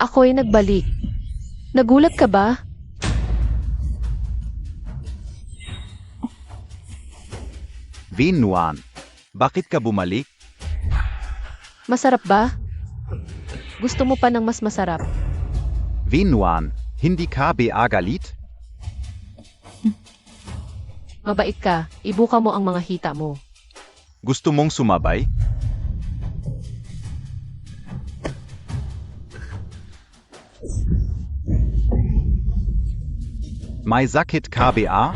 Ako'y nagbalik. Nagulat ka ba? Vinuan, bakit ka bumalik? Masarap ba? Gusto mo pa ng mas masarap? Vinuan, hindi ka ba galit? Mabait ka, ibuka mo ang mga hita mo. Gusto mong sumabay? May sakit ka ba?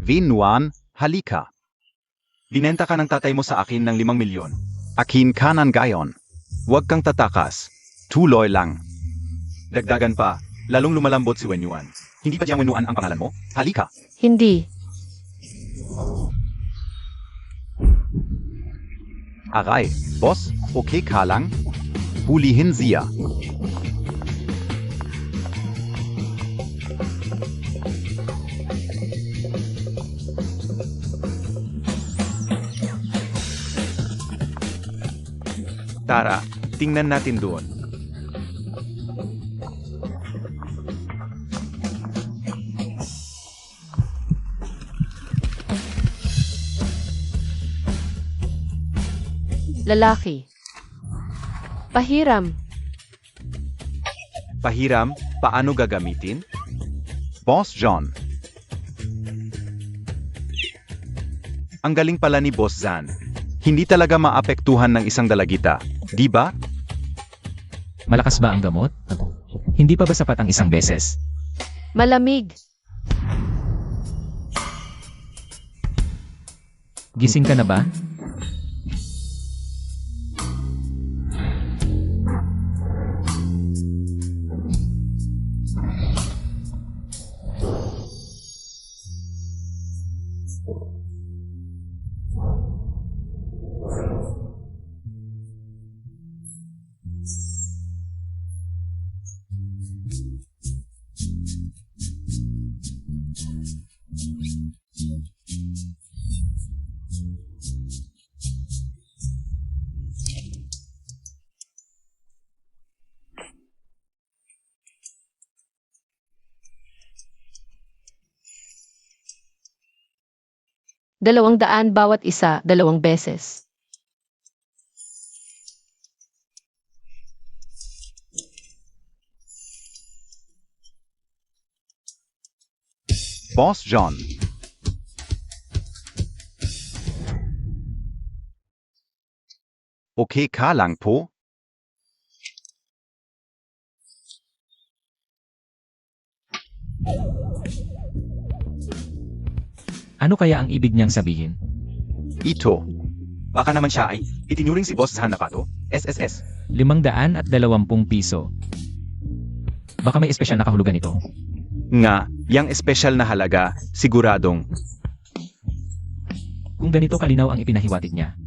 Vinuan, halika. Binenta ka ng tatay mo sa akin ng 5 milyon. Akin ka ng gayon. Huwag kang tatakas. Tuloy lang. Dagdagan pa, lalong lumalambot si Wenyuan. Hindi ba Jiang Wenyuan ang pangalan mo? Halika. Hindi. Aray, boss, okay ka lang? Hulihin siya. Tara, tingnan natin doon. Lalaki. Pahiram. Pahiram, paano gagamitin? Boss John. Ang galing pala ni Boss Zan. Hindi talaga maapektuhan ng isang dalagita, di ba? Malakas ba ang gamot? Hindi pa ba sapat ang isang beses? Malamig. Gising ka na ba? $200 bawat isa, 2 beses. Boss John. Okay ka lang po? Ano kaya ang ibig niyang sabihin? Ito. Baka naman siya ay itinuring si Boss Zan na pato? SSS. 520 piso. Baka may espesyal na kahulugan ito. Nga, yang espesyal na halaga, siguradong. Kung ganito kalinaw ang ipinahiwatig niya,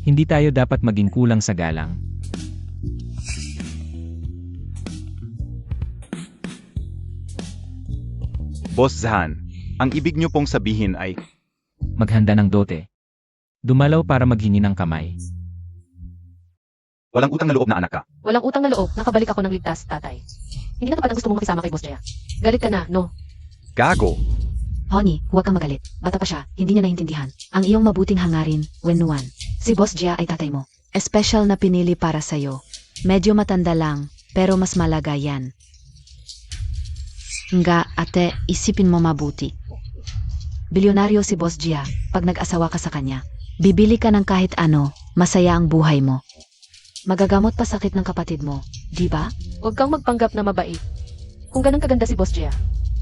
hindi tayo dapat maging kulang sa galang. Boss Zan, ang ibig niyo pong sabihin ay Maghanda ng dote. Dumalaw para maghingi ng kamay. walang utang na loob na anak ka. Walang utang na loob, nakabalik ako ng ligtas, tatay. Hindi na tapat ang gusto mong makisama kay Boss Jaya. Galit ka na, no? Gago. Honey, huwag kang magalit. Bata pa siya, hindi niya naintindihan. Ang iyong mabuting hangarin, Wenuan. Si Boss Jia ay tatay mo. Espesyal na pinili para sa'yo. Medyo matanda lang, pero mas malaga yan. Nga, ate, isipin mo mabuti. Bilyonaryo si Boss Jia, pag nag-asawa ka sa kanya. Bibili ka ng kahit ano, masaya ang buhay mo. Magagamot pa sakit ng kapatid mo, di ba? Huwag kang magpanggap na mabait. Kung ganang kaganda si Boss Jia,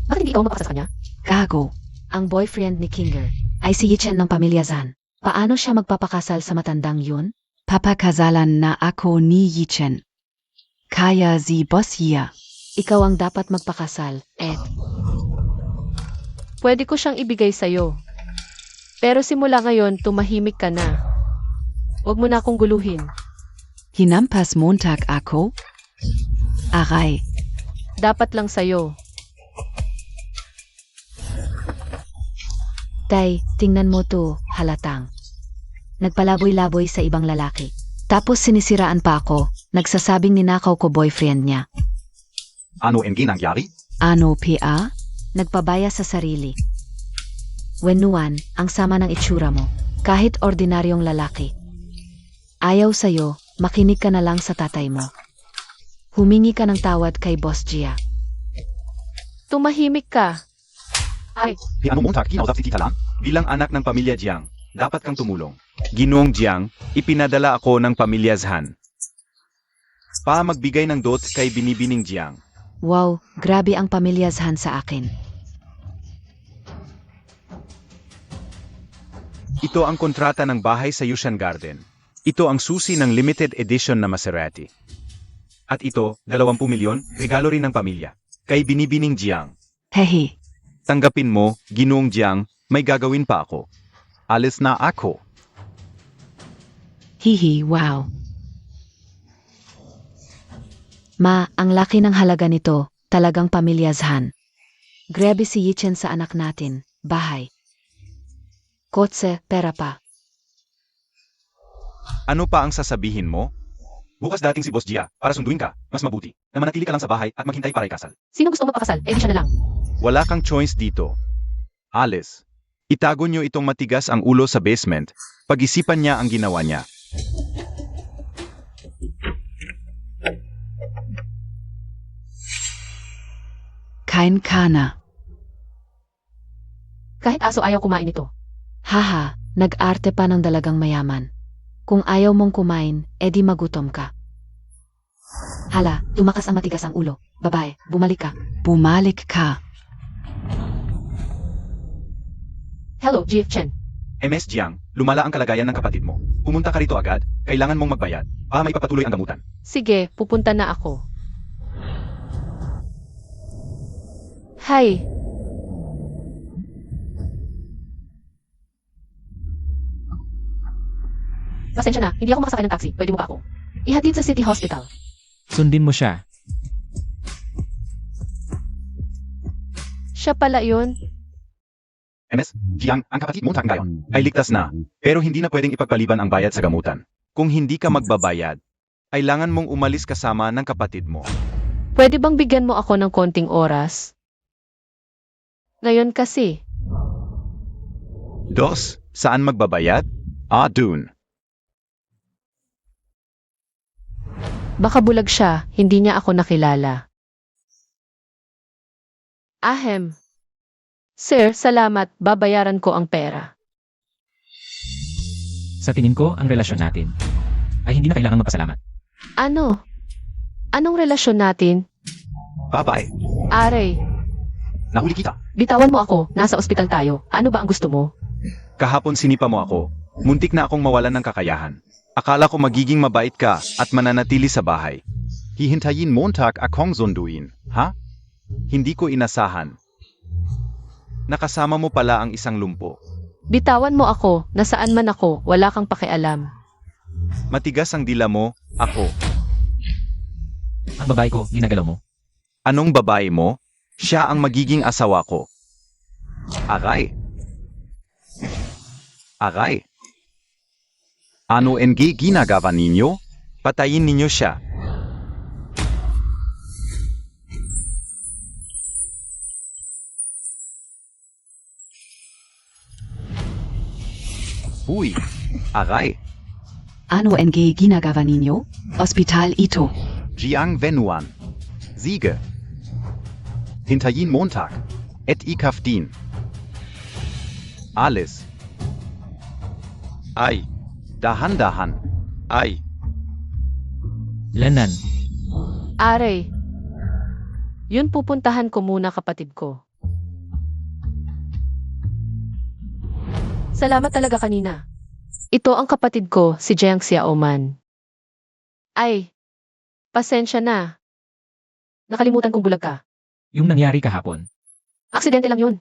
bakit hindi ikaw mapakasal sa kanya? Gago. Ang boyfriend ni Kinger ay si Yichen ng pamilya Zan. Paano siya magpapakasal sa matandang yun? Papakasalan na ako ni Yichen. Kaya si Boss Jia. Ikaw ang dapat magpakasal, Ed. Pwede ko siyang ibigay sa'yo. Pero simula ngayon, tumahimik ka na. Huwag mo na akong guluhin. Hinampas Montag ako? Aray. Dapat lang sa'yo. Tay, tingnan mo to, halatang. nagpalaboy-laboy sa ibang lalaki. Tapos sinisiraan pa ako, nagsasabing ninakaw ko boyfriend niya. Ano ang nangyari? Ano, Pia? Nagpabaya sa sarili. Wenuan, ang sama ng itsura mo, kahit ordinaryong lalaki. Ayaw sa'yo, makinig ka na lang sa tatay mo. Humingi ka ng tawad kay Boss Gia. Tumahimik ka. Ay, Piano Montag, kinausap si Tita lang? Bilang anak ng pamilya Jiang, dapat kang tumulong. Ginoong Jiang, ipinadala ako ng pamilya Zhan. Pa magbigay ng dot kay Binibining Jiang. Wow, grabe ang pamilya Zhan sa akin. Ito ang kontrata ng bahay sa Yushan Garden. Ito ang susi ng limited edition na Maserati. At ito, 20 milyon, regalo rin ng pamilya. Kay Binibining Jiang. Hehe, Tanggapin mo, Ginoong Jiang, may gagawin pa ako. Alis na ako. hihi, wow. Ma, ang laki ng halaga nito, talagang pamilya Zhan. Grabe si Yichen sa anak natin, bahay. Kotse, pera pa. Ano pa ang sasabihin mo? Bukas dating si Boss Gia, para sunduin ka, mas mabuti, na manatili ka lang sa bahay at maghintay para ikasal. sino gusto magpakasal? Eh, di siya na lang. Wala kang choice dito. Alis. Itago nyo itong matigas ang ulo sa basement. Pag-isipan niya ang ginawa niya. Kain ka na. Kahit aso ayaw kumain ito. Haha, nag-arte pa ng dalagang mayaman. Kung ayaw mong kumain, edi magutom ka. Hala, tumakas ang matigas ang ulo. Babae, bumalik ka. Bumalik ka. Hello, GF Chen. MS Jiang, lumala ang kalagayan ng kapatid mo. Pumunta ka rito agad, kailangan mong magbayad. Para may papatuloy ang gamutan. Sige, pupunta na ako. Hi. Pasensya na, hindi ako makasakay ng taxi. Pwede mo ba ako? Ihatid sa City Hospital. Sundin mo siya. Siya pala yun. MS Jiang, ang kapatid mo ngayon ay ligtas na, pero hindi na pwedeng ipagpaliban ang bayad sa gamutan. Kung hindi ka magbabayad, kailangan mong umalis kasama ng kapatid mo. Pwede bang bigyan mo ako ng konting oras? Ngayon kasi. Dos, saan magbabayad? Dun. Baka bulag siya, hindi niya ako nakilala. Ahem. Sir, salamat, babayaran ko ang pera. Sa tingin ko, ang relasyon natin ay hindi na kailangan magpasalamat. Ano? Anong relasyon natin? Bye-bye. Aray, Nahuli kita. bitawan mo ako, nasa ospital tayo. Ano ba ang gusto mo? Kahapon sinipa mo ako. Muntik na akong mawalan ng kakayahan. Akala ko magiging mabait ka at mananatili sa bahay. Hihintayin Montag akong sunduin, ha? Hindi ko inasahan. Nakasama mo pala ang isang lumpo. Bitawan mo ako, nasaan man ako, wala kang pakialam. Matigas ang dila mo, ako. Ang babae ko, ginagalaw mo. Anong babae mo? Siya ang magiging asawa ko. Aray. Aray. Ano NG ginagawa ninyo? Patayin ninyo siya. Uy, aray. Ano ang ginagawa ninyo? Ospital ito. Jiang Venuan. Siege. Hintayin Montag. Et ikafdin. Alles. Ay. Dahan-dahan. Ay. Lanan. Aray. Yun pupuntahan ko muna kapatid ko. Salamat talaga kanina. Ito ang kapatid ko, si Jiang Xiaoman. Ay, pasensya na. Nakalimutan kong bulag ka. Yung nangyari kahapon. Aksidente lang yun.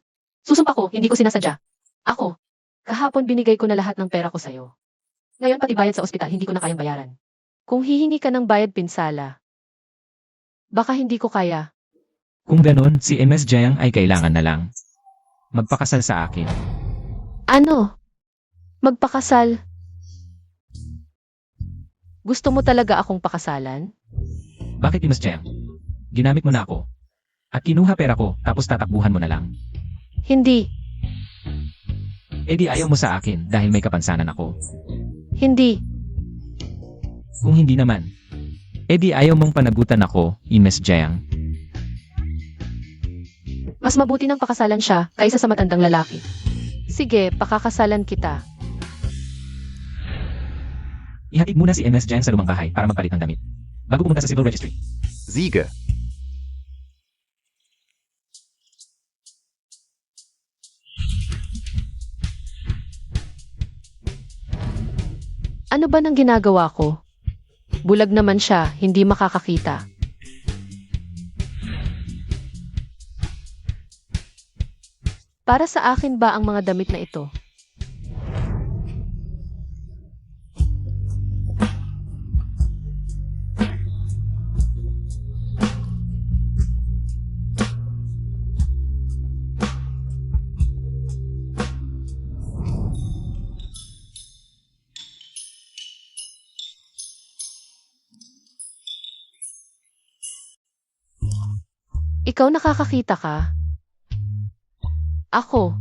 Susumpa ko, hindi ko sinasadya. Ako, kahapon binigay ko na lahat ng pera ko sa'yo. Ngayon pati bayad sa ospital, hindi ko na kayang bayaran. Kung hihingi ka ng bayad pinsala, baka hindi ko kaya. Kung ganon, si MS Jiang ay kailangan na lang magpakasal sa akin. Ano? Magpakasal? Gusto mo talaga akong pakasalan? Bakit Ms. Jiang? Ginamit mo na ako. At kinuha pera ko, tapos tatakbuhan mo na lang. Hindi, Eh di ayaw mo sa akin dahil may kapansanan ako. hindi. Kung hindi naman. Eh di ayaw mong panagutan ako, Ms. Jiang. Mas mabuti nang pakasalan siya kaysa sa matandang lalaki. Sige, pakakasalan kita. Ihatid muna si Ms. Jiang sa lumang bahay para magpalit ng damit. Bago pumunta sa civil registry. Siege. Ano ba nang ginagawa ko? Bulag naman siya, hindi makakakita. Para sa akin ba ang mga damit na ito? Ikaw nakakakita ka? Ako.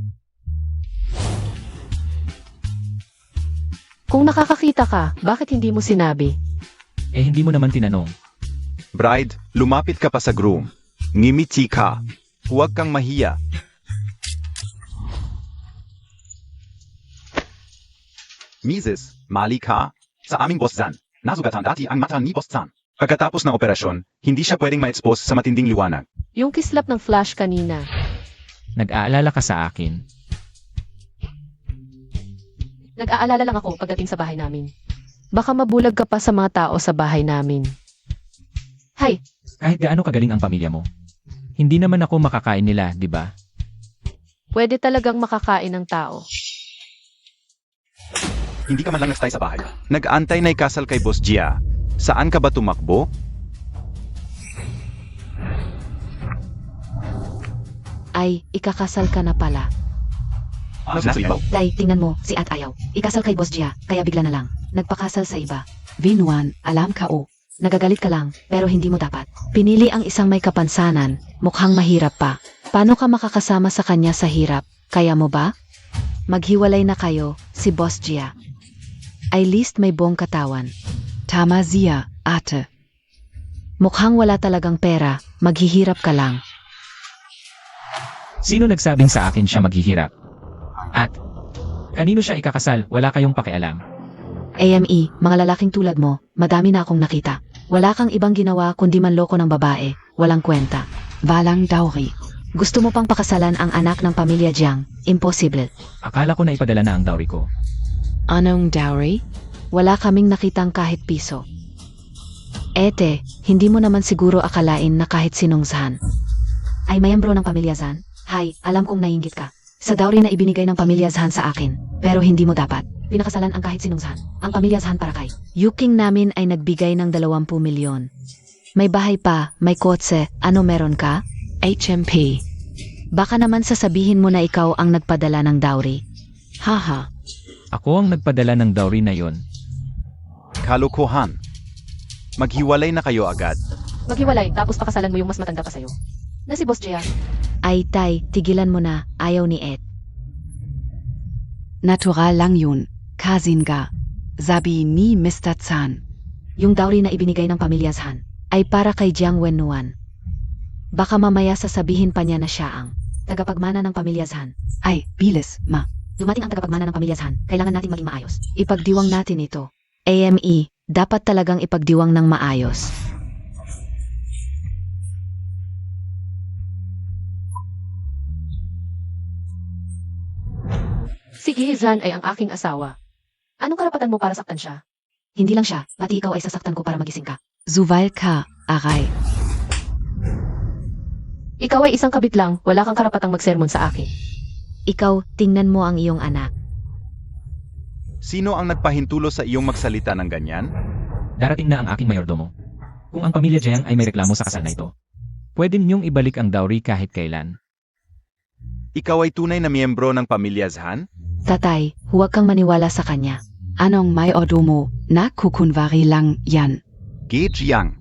Kung nakakakita ka, bakit hindi mo sinabi? Eh hindi mo naman tinanong. Bride, lumapit ka pa sa groom. Ngimiti ka. Huwag kang mahiya. Mrs. Mali ka. Sa aming boss Zan, nasugatan dati ang mata ni boss Zan. Pagkatapos ng operasyon, hindi siya pwedeng ma-expose sa matinding liwanag. Yung kislap ng flash kanina. Nag-aalala ka sa akin. Nag-aalala lang ako pagdating sa bahay namin. Baka mabulag ka pa sa mga tao sa bahay namin. Hay, Kahit gaano kagaling ang pamilya mo. Hindi naman ako makakain nila, di ba? pwede talagang makakain ng tao. Hindi ka man lang nagstay sa bahay. Nag-antay na ikasal kay Boss Gia. Saan ka ba tumakbo? Ay, ikakasal ka na pala. Nasa Tingnan mo, si At ayaw. Ikasal kay Boss Gia, kaya bigla na lang. Nagpakasal sa iba. Vinwan, alam ka o. Nagagalit ka lang, pero hindi mo dapat. Pinili ang isang may kapansanan, mukhang mahirap pa. Paano ka makakasama sa kanya sa hirap? Kaya mo ba? Maghiwalay na kayo, si Boss Gia. Ay least may buong katawan. Tama Zia, ate. Mukhang wala talagang pera, maghihirap ka lang. Sino nagsabing sa akin siya maghihirap? At, kanino siya ikakasal, wala kayong pakialam. AME, mga lalaking tulad mo, madami na akong nakita. Wala kang ibang ginawa kundi manloko ng babae, walang kwenta. Balang dowry. Gusto mo pang pakasalan ang anak ng pamilya Jiang? Impossible. Akala ko na ipadala na ang dowry ko. Anong dowry? Wala kaming nakitang kahit piso. Ete, hindi mo naman siguro akalain na kahit sinong Zhan ay mayambro ng pamilya Zhan? Hay, alam kong naiinggit ka. Sa dowry na ibinigay ng pamilya Zhan sa akin, pero hindi mo dapat. Pinakasalan ang kahit sinong Zhan. Ang pamilya Zhan para kay. Yuking namin ay nagbigay ng 20 milyon. May bahay pa, may kotse, ano meron ka? HMP. Baka naman sasabihin mo na ikaw ang nagpadala ng dowry. Haha. Ako ang nagpadala ng dowry na yon. Kalokohan. Maghiwalay na kayo agad. Maghiwalay, tapos pakasalan mo yung mas matanda pa sa'yo. Na si Boss Gia. Ay tay, tigilan mo na, ayaw ni Ed. Natural lang yun. Kasin ka. Sabi ni Mr. Zhan. Yung dowry na ibinigay ng pamilya Zhan ay para kay Jiang Wennuan. Baka mamaya sasabihin pa niya na siya ang tagapagmana ng pamilya Zhan. Ay, bilis, ma. Dumating ang tagapagmana ng pamilya Zhan. Kailangan natin maging maayos. Ipagdiwang natin ito. AME, dapat talagang ipagdiwang ng maayos. Si Gizan ay ang aking asawa. Anong karapatan mo para saktan siya? Hindi lang siya, pati ikaw ay sasaktan ko para magising ka. Zuval ka, aray. Ikaw ay isang kabit lang, wala kang karapatang magsermon sa akin. Ikaw, tingnan mo ang iyong anak. Sino ang nagpahintulo sa iyong magsalita ng ganyan? Darating na ang aking mayordomo. Kung ang pamilya Jiang ay may reklamo sa kasal na ito, pwede ninyong ibalik ang dowry kahit kailan. Ikaw ay tunay na miyembro ng pamilya Zhan? Tatay, huwag kang maniwala sa kanya. Anong mayordomo na kukunwari lang yan? Ge Jiang.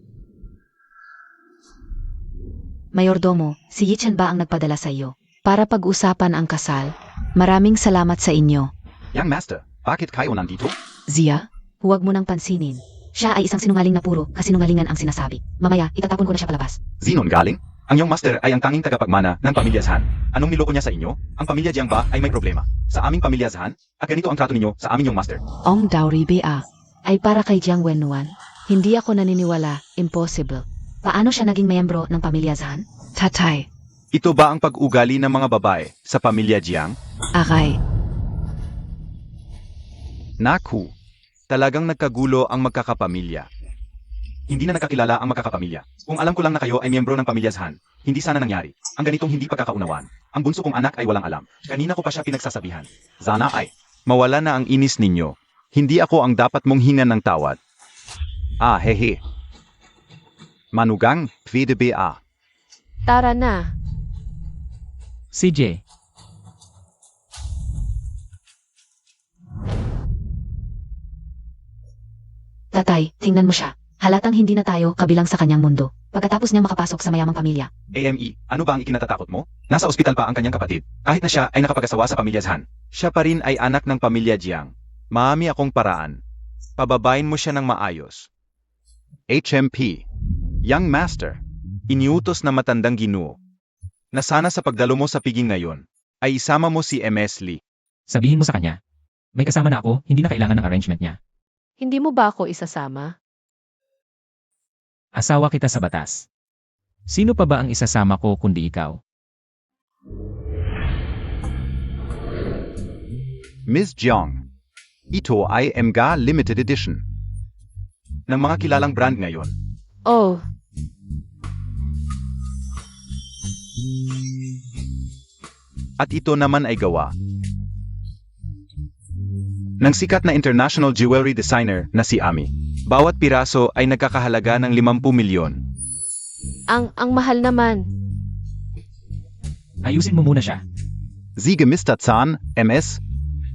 Mayordomo, si Yichen ba ang nagpadala sa iyo? Para pag-usapan ang kasal? Maraming salamat sa inyo. Young Master, bakit kayo nandito? Zia, huwag mo nang pansinin. Siya ay isang sinungaling na puro kasinungalingan ang sinasabi. Mamaya, itatapon ko na siya palabas. Zinon galing? Ang Young Master ay ang tanging tagapagmana ng pamilya Zhan. Anong niloko niya sa inyo? Ang pamilya Jiang ba ay may problema? Sa aming pamilya Zhan? At ganito ang trato ninyo sa aming Young Master. Ong dowry ba ay para kay Jiang Wennuan? Hindi ako naniniwala. Impossible. Paano siya naging miyembro ng pamilya Zhan? Tatay. Ito ba ang pag-ugali ng mga babae sa pamilya Jiang? Aray. Naku, talagang nagkagulo ang magkakapamilya. Hindi na nakakilala ang magkakapamilya. Kung alam ko lang na kayo ay miyembro ng pamilya Zhan, hindi sana nangyari. Ang ganitong hindi pagkakaunawaan. Ang bunso kong anak ay walang alam. Kanina ko pa siya pinagsasabihan. Sana ay mawala na ang inis ninyo. Hindi ako ang dapat mong hingan ng tawad. Ah, hehe. Manugang, pwede ba? Tara na. CJ, Tatay, tingnan mo siya. Halatang hindi na tayo kabilang sa kanyang mundo. Pagkatapos niyang makapasok sa mayamang pamilya. AME, ano ba ang ikinatatakot mo? Nasa ospital pa ang kanyang kapatid. Kahit na siya ay nakapag-asawa sa pamilya Zhan. Siya pa rin ay anak ng pamilya Jiang. Maami akong paraan. Pababain mo siya ng maayos. HMP, Young Master, iniutos na matandang ginoo. Na sana sa pagdalo mo sa piging ngayon, ay isama mo si MS Lee. sabihin mo sa kanya. May kasama na ako, hindi na kailangan ng arrangement niya. Hindi mo ba ako isasama? Asawa kita sa batas. Sino pa ba ang isasama ko kundi ikaw? Ms. Jiang, ito ay MGA Limited Edition. Ng mga kilalang brand ngayon. Oh, At ito naman ay gawa ng sikat na international jewelry designer na si Ami. Bawat piraso ay nagkakahalaga ng 50 milyon. ang mahal naman. Ayusin mo muna siya. Siege Mr. Zahn, MS,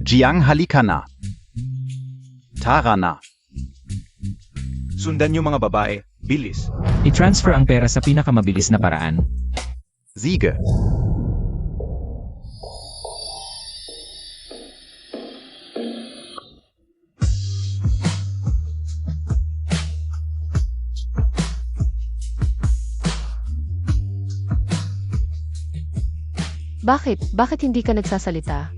Jiang halika na. Tara na. Sundan niyo mga babae, bilis. I-transfer ang pera sa pinakamabilis na paraan. Siege. Bakit? Bakit hindi ka nagsasalita?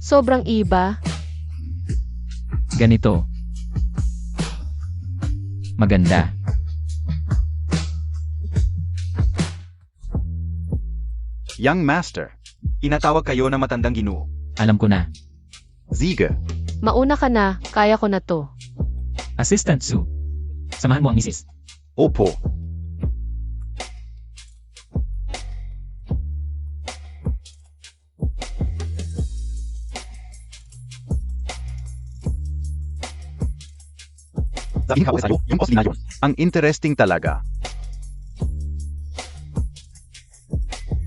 Sobrang iba. Ganito. Maganda. Young Master, inatawag kayo ng matandang ginoo. Alam ko na. Siege. Mauna ka na, kaya ko na to. Assistant Sue. Samahan mo ang misis. Opo. Sabihin ka sa'yo, yung boss na yun. Ang interesting talaga.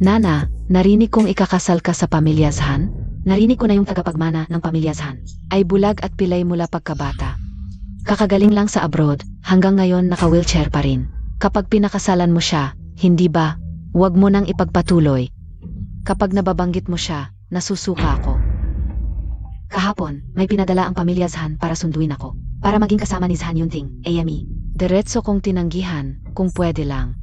Nana, narinig kong ikakasal ka sa pamilya Zhan? Narinig ko na yung tagapagmana ng pamilya Zhan. Ay bulag at pilay mula pagkabata. Kakagaling lang sa abroad, hanggang ngayon naka-wheelchair pa rin. Kapag pinakasalan mo siya, hindi ba? Huwag mo nang ipagpatuloy. Kapag nababanggit mo siya, nasusuka ako. Kahapon, may pinadala ang pamilya Zhan para sunduin ako. Para maging kasama ni Zhan Yunting, AME. Diretso kong tinanggihan, kung pwede lang.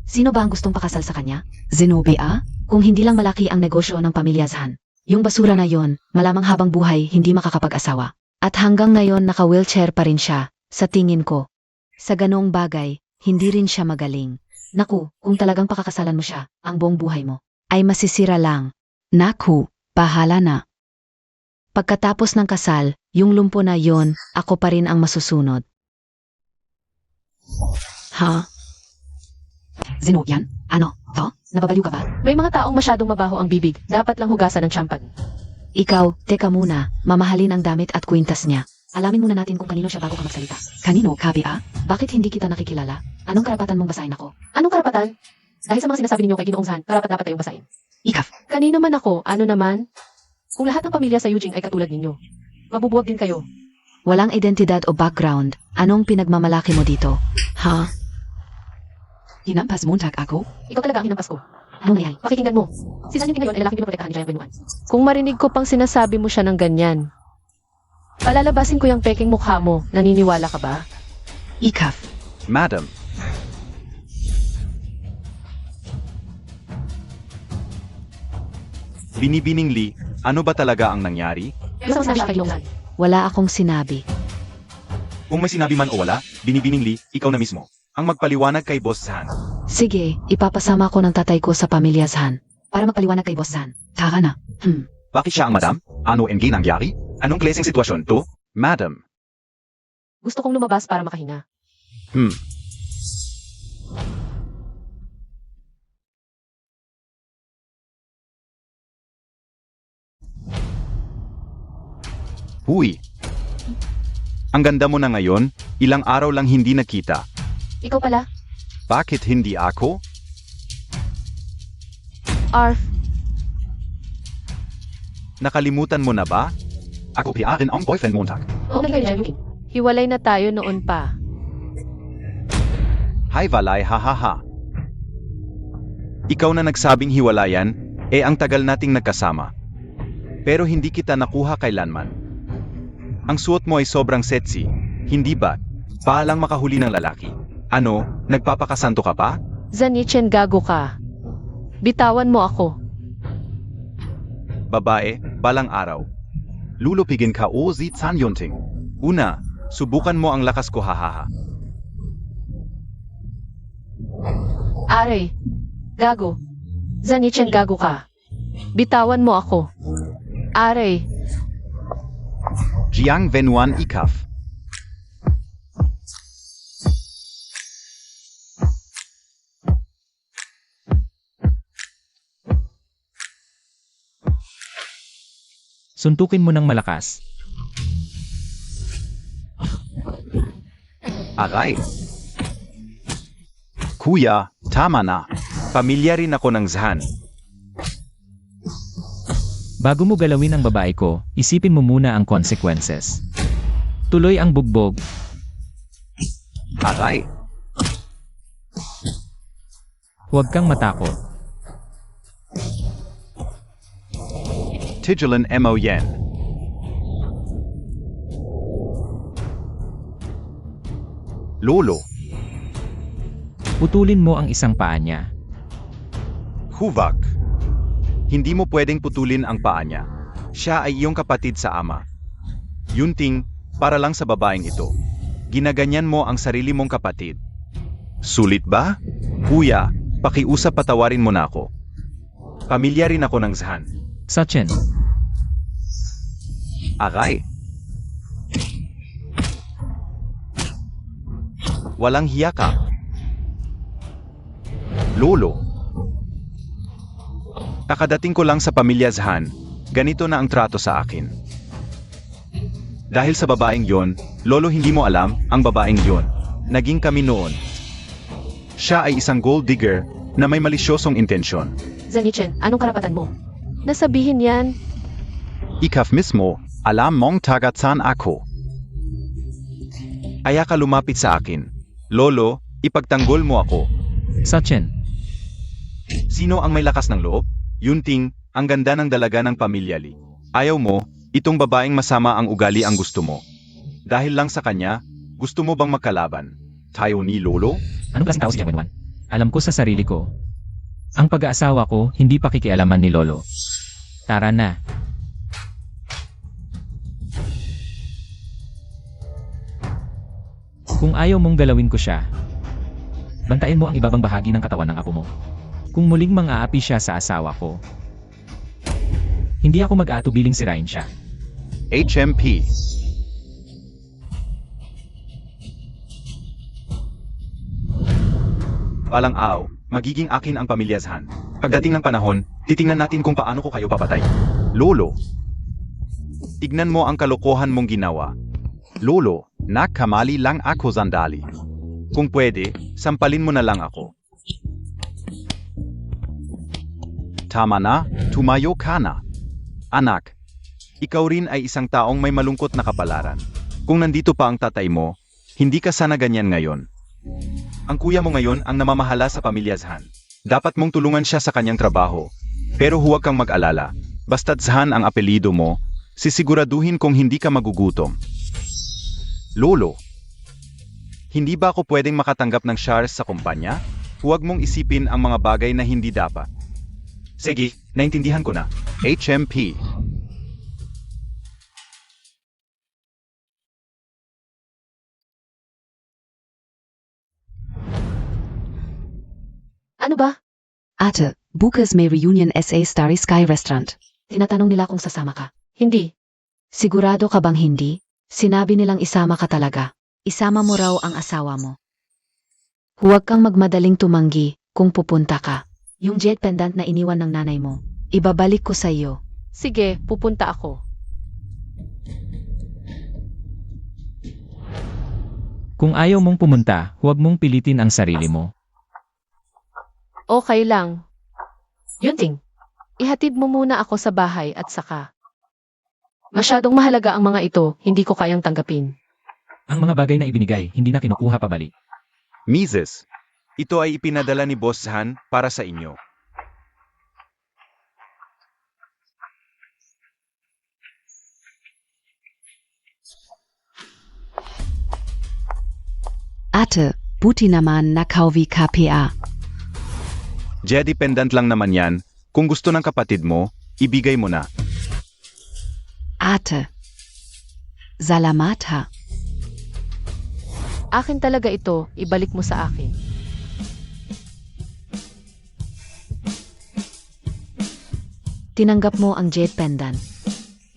Sino ba ang gustong pakasal sa kanya? Zenobia? Kung hindi lang malaki ang negosyo ng pamilya Zhan. Yung basura na yon, malamang habang buhay hindi makakapag-asawa. At hanggang ngayon naka-wheelchair pa rin siya, sa tingin ko. Sa ganong bagay, hindi rin siya magaling. Naku, kung talagang pakakasalan mo siya, ang buong buhay mo, ay masisira lang. Naku, bahala na. Pagkatapos ng kasal, yung lumpo na yon, ako pa rin ang masusunod. Ha? Zeno, yan? Ano? To? Nababaliw ka ba? May mga taong masyadong mabaho ang bibig. Dapat lang hugasan ng champan. Ikaw, teka muna, mamahalin ang damit at kwintas niya. Alamin muna natin kung kanino siya bago ka magsalita. Kanino, Kabia? Bakit hindi kita nakikilala? Anong karapatan mong basahin ako? Anong karapatan? Dahil sa mga sinasabi ninyo kay Ginoong Zhan, karapat dapat kayong basahin. Ikaf, Kanino man ako, ano naman? Kung lahat ng pamilya sa Eugene ay katulad ninyo, mabubuwag din kayo. Walang identidad o background. Anong pinagmamalaki mo dito? Ha? Hinampas Montag ako? Ikaw talaga ang hinampas ko. Ano nangyari? Pakikinggan mo. Si San Yunting ngayon ay lalaking pinoprotektahan ni Jiang Benuan. Kung marinig ko pang sinasabi mo siya ng ganyan, palalabasin ko yung peking mukha mo. Naniniwala ka ba? Ikaf. Madam, Binibining Lee, ano ba talaga ang nangyari? Gusto mo sinabi siya kay Long San. Wala akong sinabi. Kung may sinabi man o wala, Binibining Lee, ikaw na mismo ang magpaliwanag kay Boss Zhan. Sige, ipapasama ko ng tatay ko sa pamilya Zhan. Para magpaliwanag kay Boss Zhan. Tara na. Bakit siya ang madam? Ano ang nangyari? Anong klaseng sitwasyon to? Madam, Gusto kong lumabas para makahinga. Huy. Ang ganda mo na ngayon, ilang araw lang hindi nakita. Ikaw pala, Bakit hindi ako? Arf. Nakalimutan mo na ba? Ako rin ang boyfriend Montag. Oo, naging kay Jiang Yunting. Hiwalay na tayo noon pa. Hi Valay, hahaha. Ikaw na nagsabing hiwalayan, ang tagal nating nagkasama. Pero hindi kita nakuha kailanman. Ang suot mo ay sobrang sexy, hindi ba? Paalang makahuli ng lalaki. Ano, nagpapakasanto ka pa? Zanichen, gago ka. Bitawan mo ako. Babae, balang araw. Lulupigin ka o si San Yunting. Una, subukan mo ang lakas ko hahaha. Are. Gago. Zanichen, gago ka. Bitawan mo ako. Are. Jiang Benuan Ikaf. Suntukin mo ng malakas. Aray. Kuya, tama na. Pamilya rin ako ng Zhan. Bago mo galawin ang babae ko, isipin mo muna ang consequences. Tuloy ang bugbog. Aray. Huwag kang matakot. Tijulan Mo Yen. Lolo, Putulin mo ang isang paa niya. Huvak. Hindi mo pwedeng putulin ang paa niya. Siya ay iyong kapatid sa ama. Yunting, para lang sa babaeng ito. Ginaganyan mo ang sarili mong kapatid. Sulit ba? Kuya, pakiusap patawarin mo na ako. Pamilya rin ako ng Zhan. Sachin, Aray. Walang hiya ka. Lolo. Kakadating ko lang sa pamilya Zhan, ganito na ang trato sa akin. Dahil sa babaeng yon, Lolo hindi mo alam, ang babaeng yon. Naging kami noon. Siya ay isang gold digger na may malisyosong intensyon. Zanichen, anong karapatan mo? Nasabihin yan. Ikaf mismo, alam mong tagatsan ako. Aya ka lumapit sa akin. Lolo, ipagtanggol mo ako. Sachin, Sino ang may lakas ng loob? Yunting, ang ganda ng dalaga ng pamilya Lee. Ayaw mo, itong babaeng masama ang ugali ang gusto mo. Dahil lang sa kanya, gusto mo bang magkalaban? Tayo ni Lolo? anong klaseng tao si Jiang Wenwan? Alam ko sa sarili ko. Ang pag-aasawa ko, hindi pakikialaman ni Lolo. Tara na. Kung ayaw mong galawin ko siya, bantayan mo ang ibabang bahagi ng katawan ng apo mo. Kung muling mang-aapi siya sa asawa ko, hindi ako mag-aatubiling sirain siya. HMP. Palang aw, magiging akin ang pamilya Zhan. Pagdating ng panahon, titingnan natin kung paano ko kayo papatay. Lolo. Tignan mo ang kalokohan mong ginawa. Lolo, nakamali lang ako sandali. Kung pwede, sampalin mo na lang ako. Tama na, tumayo ka na. Anak, Ikaw rin ay isang taong may malungkot na kapalaran. Kung nandito pa ang tatay mo, hindi ka sana ganyan ngayon. Ang kuya mo ngayon ang namamahala sa pamilya Zhan. Dapat mong tulungan siya sa kanyang trabaho. Pero huwag kang mag-alala. Basta't Zhan ang apelido mo, sisiguraduhin kong hindi ka magugutom. Lolo, hindi ba ako pwedeng makatanggap ng shares sa kumpanya? Huwag mong isipin ang mga bagay na hindi dapat. Sige, naintindihan ko na. HMP. Ano ba? Ate, bukas may reunion sa Starry Sky Restaurant. Tinatanong nila kung sasama ka. Hindi. Sigurado ka bang hindi? Sinabi nilang isama ka talaga. Isama mo raw ang asawa mo. Huwag kang magmadaling tumanggi kung pupunta ka. Yung jet pendant na iniwan ng nanay mo, ibabalik ko sa iyo. Sige, pupunta ako. Kung ayaw mong pumunta, huwag mong pilitin ang sarili mo. Okay lang. Yunting, ihatid mo muna ako sa bahay at saka. Masyadong mahalaga ang mga ito, hindi ko kayang tanggapin. Ang mga bagay na ibinigay, hindi na kinukuha pabalik. Mrs., ito ay ipinadala ni Boss Zhan para sa inyo. Ate, buti naman nakauwi ka pa. Jet pendant lang naman yan. Kung gusto ng kapatid mo, ibigay mo na. Ate, salamat ha. Akin talaga ito, ibalik mo sa akin. Tinanggap mo ang jet pendant.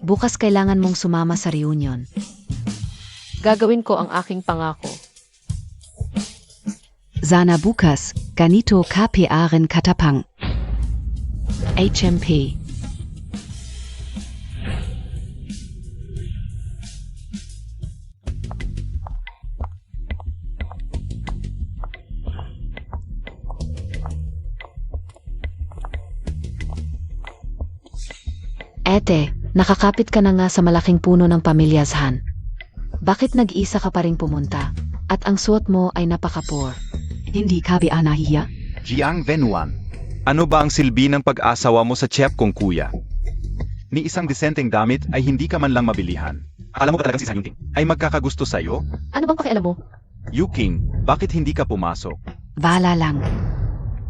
Bukas kailangan mong sumama sa reunion. Gagawin ko ang aking pangako. Sana bukas, ganito ka pa rin katapang. HMP. Ete, nakakapit ka na nga sa malaking puno ng pamilya Zhan. Bakit nag-isa ka pa rin pumunta? At ang suot mo ay napaka-poor. Hindi ka ba nahiya? Jiang Venuan. Ano ba ang silbi ng pag-asawa mo sa chef kong kuya? Ni isang disenteng damit ay hindi ka man lang mabilihan. Alam mo ba talagang si Zhan Yunting ay magkakagusto sa'yo? Ano bang pakialam mo? Yuking, bakit hindi ka pumasok? Bala lang.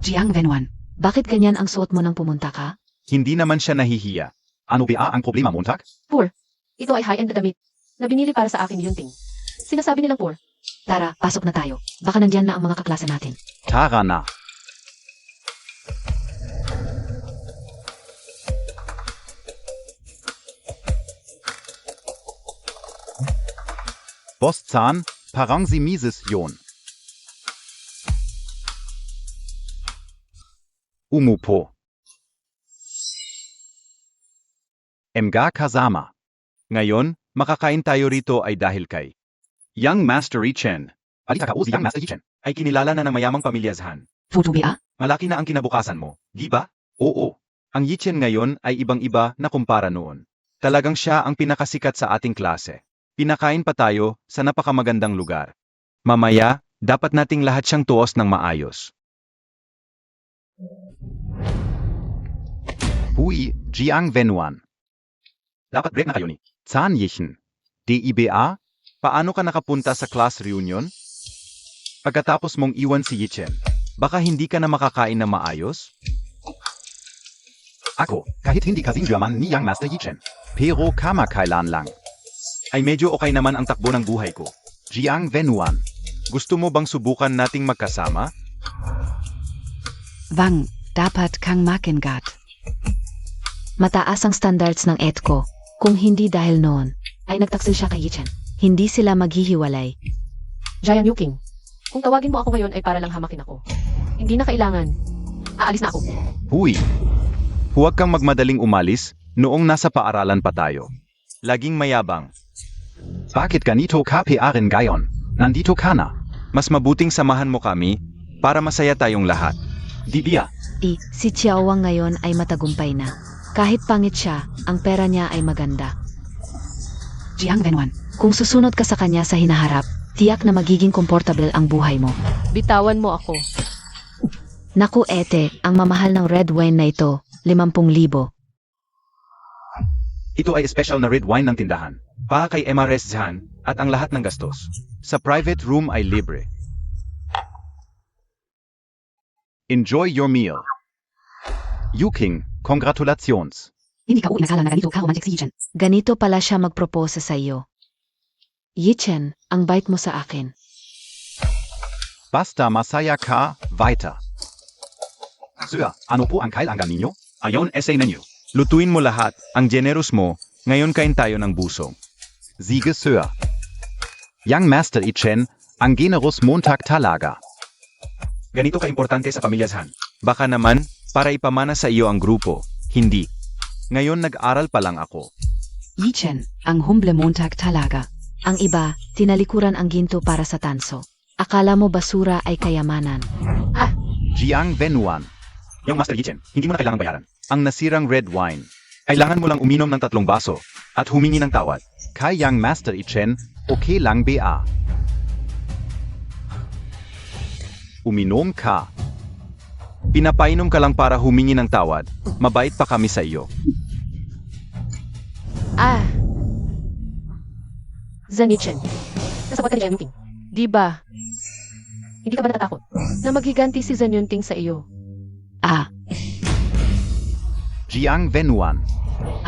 Jiang Venuan, bakit ganyan ang suot mo nang pumunta ka? Hindi naman siya nahihiya. Ano ba ang problema, Montag? Poor. Ito ay high-end na damit na binili para sa akin ni Yunting. Sinasabi nilang poor. Tara, pasok na tayo. Baka nandyan na ang mga kaklase natin. Tara na. Boss Zhan, parang si Mrs. Yon. Umupo. Mga kasama. Ngayon, makakain tayo rito ay dahil kay Young Master Yichen. Alika si Young Master Yichen ay kinilala na ng mayamang pamilya Zhan. Futu ba? Malaki na ang kinabukasan mo, di ba? Oo. Ang Yichen ngayon ay ibang-iba na kumpara noon. Talagang siya ang pinakasikat sa ating klase. Pinakain pa tayo sa napakamagandang lugar. Mamaya, dapat nating lahat siyang tuos ng maayos. Hui, Jiang Venuan. Dapat break na kayo ni Zhan Yichen. DIBA, paano ka nakapunta sa class reunion? Pagkatapos mong iwan si Yichen, baka hindi ka na makakain na maayos? Ako, kahit hindi kasing yaman ni Young Master Yichen, pero kamakailan lang. Ay medyo okay naman ang takbo ng buhay ko. Jiang Venuan, gusto mo bang subukan nating magkasama? Wang, dapat kang makingat. Mataas ang standards ng ETCO. Kung hindi dahil noon, ay nagtaksil siya kay Yichen. Hindi sila maghihiwalay. Jiang Yuking, kung tawagin mo ako ngayon ay para lang hamakin ako. Hindi na kailangan. Aalis na ako. Huy! Huwag kang magmadaling umalis noong nasa paaralan pa tayo. Laging mayabang. Bakit ganito ka rin gayon? Nandito ka na. Mas mabuting samahan mo kami para masaya tayong lahat. Di ba? Si Chiao Wang ngayon ay matagumpay na. Kahit pangit siya, ang pera niya ay maganda. Jiang Wenwan, kung susunod ka sa kanya sa hinaharap, tiyak na magiging komportable ang buhay mo. Bitawan mo ako. Naku ete, ang mamahal ng red wine na ito, 50,000. Ito ay special na red wine ng tindahan. Para kay MRS Zhan at ang lahat ng gastos. Sa private room ay libre. Enjoy your meal. Yuking, congratulations. Hindi ka inakala na ganito ka romantic si Yichen. Ganito pala siya magpropose sa iyo. Yichen, ang bait mo sa akin. Basta masaya ka, weiter. Sir, ano po ang kailangan ninyo? Ayon essay ninyo. Lutuin mo lahat, ang generous mo, ngayon kain tayo ng busog. Sige Sir. Young Master Ichen, ang generous Montag talaga. Ganito ka-importante sa pamilya Zhan. Baka naman, para ipamana sa iyo ang grupo, hindi. Ngayon nag-aral pa lang ako. Yichen, ang humble Montag talaga. Ang iba, tinalikuran ang ginto para sa tanso. Akala mo basura ay kayamanan. Jiang Wenwan. Yung Master Yichen, hindi mo na kailangang bayaran. Ang nasirang red wine. Kailangan mo lang uminom ng 3 baso at humingi ng tawad. Kay Young Master Ichen, okay lang ba? Uminom ka. Pinapainom ka lang para humingi ng tawad. Mabait pa kami sa iyo. Zanichin. Nasabot ka ni Zanyunting. Di ba? Hindi ka ba natatakot na maghiganti si Zanyunting sa iyo? Jiang Wenwan.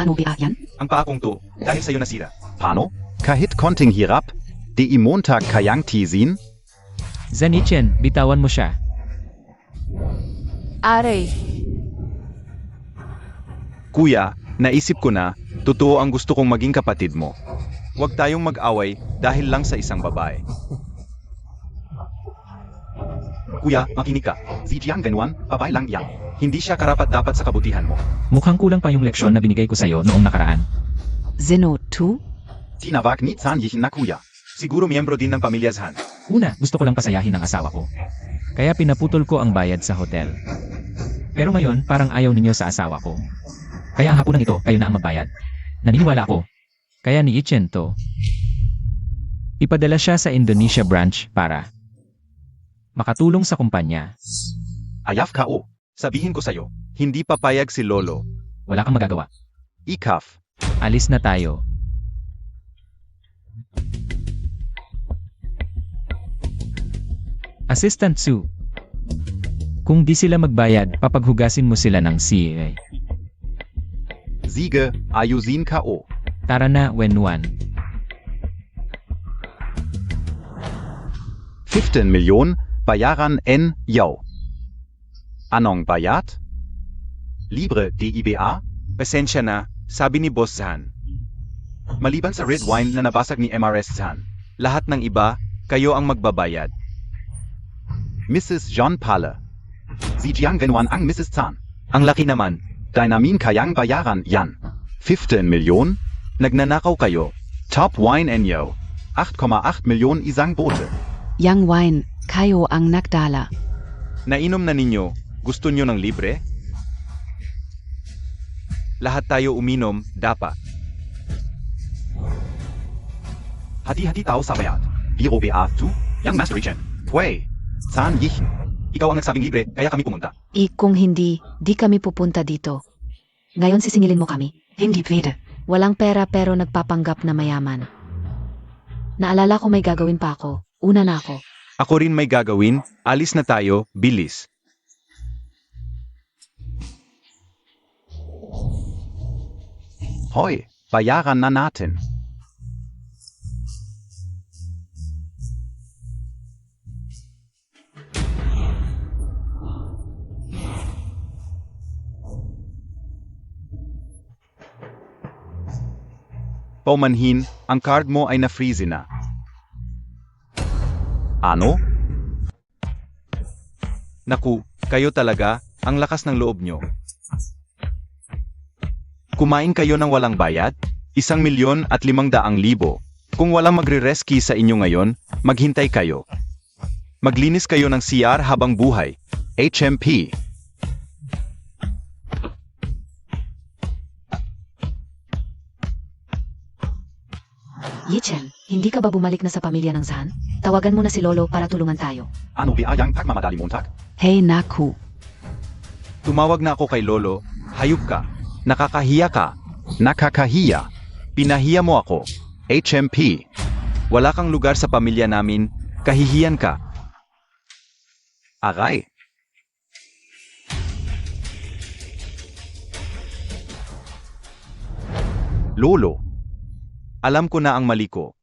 Ano ba yan? Ang paakong to, dahil sa iyo nasira. Paano? Kahit konting hirap, di imonta kayang tizin? Zanichin, bitawan mo siya. Aray, Kuya, naisip ko na, totoo ang gusto kong maging kapatid mo. Huwag tayong mag-away dahil lang sa isang babae. Kuya, makinig ka. Si Jiang Wenwan, babae lang yan. Hindi siya karapat-dapat sa kabutihan mo. Mukhang kulang pa yung leksyon na binigay ko sa'yo noong nakaraan. Zeno 2? Tinawag ni Zhan Yichen na kuya. Siguro miyembro din ng pamilya Zhan. Una, gusto ko lang pasayahin ang asawa ko. Kaya pinaputol ko ang bayad sa hotel. Pero ngayon, parang ayaw ninyo sa asawa ko. Kaya ang hapunan ito, kayo na ang magbayad. Naniniwala ako. Kaya ni Yichen to. Ipadala siya sa Indonesia branch para makatulong sa kumpanya. Ayaf ka o. Sabihin ko sa'yo, hindi papayag si Lolo. Wala kang magagawa. Ikaf. Alis na tayo. Assistant Sue. Kung di sila magbayad, papaghugasin mo sila ng CA. Siege, ayusin ka o. Tara na, Wenwan. 15 Millionen, bayaran en yaw. Anong bayad? Libre DIBA? Pasensya na, sabi ni Boss Zhan. Maliban sa red wine na nabasag ni MRS Zhan, lahat ng iba, kayo ang magbabayad. Mrs. John Pala. Si Jiang Wenwan ang Mrs. Zhan. Ang laki naman, Dynamin kayang bayaran yan. 15 Millionen? Nagnanakaw kayo. Top wine and yo. 8,8 milyon isang bote. Yang wine, kayo ang nagdala. Nainom na ninyo, gusto nyo ng libre? Lahat tayo uminom, dapat. Hati-hati tao sa bayad. Biro BA2, Young Master Ichen. Pwede, Zhan Yichen. Ikaw ang nagsabing libre, kaya kami pumunta. Kung hindi, di kami pupunta dito. Ngayon sisingilin mo kami. Hindi pwede. Walang pera pero nagpapanggap na mayaman. Naalala ko may gagawin pa ako. Una na ako. Ako rin may gagawin, alis na tayo, bilis. Hoy, bayaran na natin. Paumanhin, ang card mo ay na-freeze na. Ano? Naku, kayo talaga, ang lakas ng loob nyo. Kumain kayo ng walang bayad? 1,500,000. Kung walang magre-rescue sa inyo ngayon, maghintay kayo. Maglinis kayo ng CR habang buhay. HMP. Yichen, hindi ka ba bumalik na sa pamilya ng Zhan? Tawagan mo na si Lolo para tulungan tayo. Ano biyayang pagmamadali montak? Hey Naku, Tumawag na ako kay Lolo. Hayop ka. Nakakahiya ka. Nakakahiya. Pinahiya mo ako. HMP. Wala kang lugar sa pamilya namin. Kahihiyan ka. Aray. Lolo. Alam ko na ang mali ko.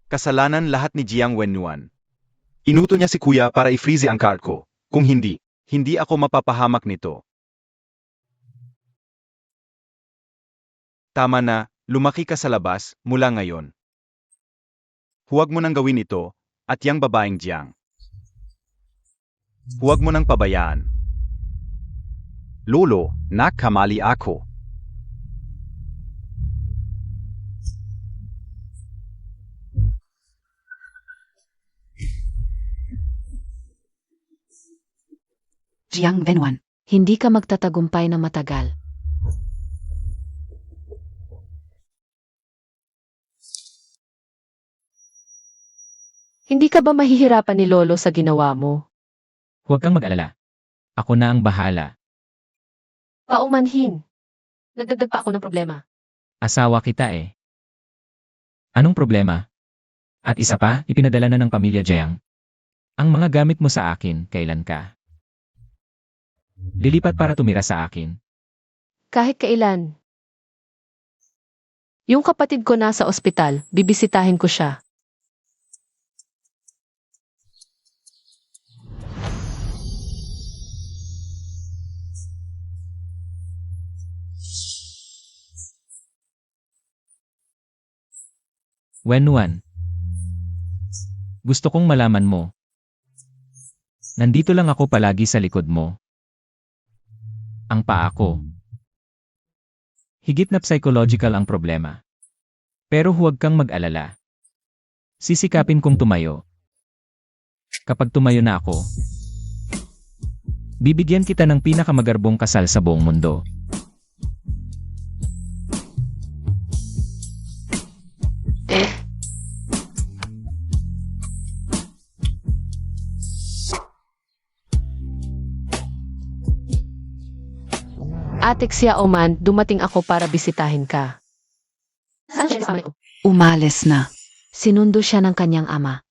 Kasalanan lahat ni Jiang Wenyuan. Inuto niya si Kuya para i-freeze ang card ko. Kung hindi, hindi ako mapapahamak nito. Tama na, lumaki ka sa labas, mula ngayon. Huwag mo nang gawin ito, at yang babaeng Jiang. Huwag mo nang pabayaan. Lolo, nakamali ako. Jiang Wenwan. Hindi ka magtatagumpay na matagal. Hindi ka ba mahihirapan ni Lolo sa ginawa mo? Huwag kang mag-alala. Ako na ang bahala. Paumanhin. Nagdagdag pa ako ng problema. Asawa kita eh. Anong problema? At isa pa, ipinadala na ng pamilya Jiang. Ang mga gamit mo sa akin, kailan ka? Lilipat para tumira sa akin. Kahit kailan. Yung kapatid ko nasa ospital, bibisitahin ko siya. Wenwan. Gusto kong malaman mo. Nandito lang ako palagi sa likod mo. Ang paa ko. Higit na psychological ang problema. Pero huwag kang mag-alala. Sisikapin kong tumayo. Kapag tumayo na ako, bibigyan kita ng pinakamagarbong kasal sa buong mundo. Ate Xiaoman, dumating ako para bisitahin ka. Saan siya kasama ko? Umalis na. Sinundo siya ng kanyang ama.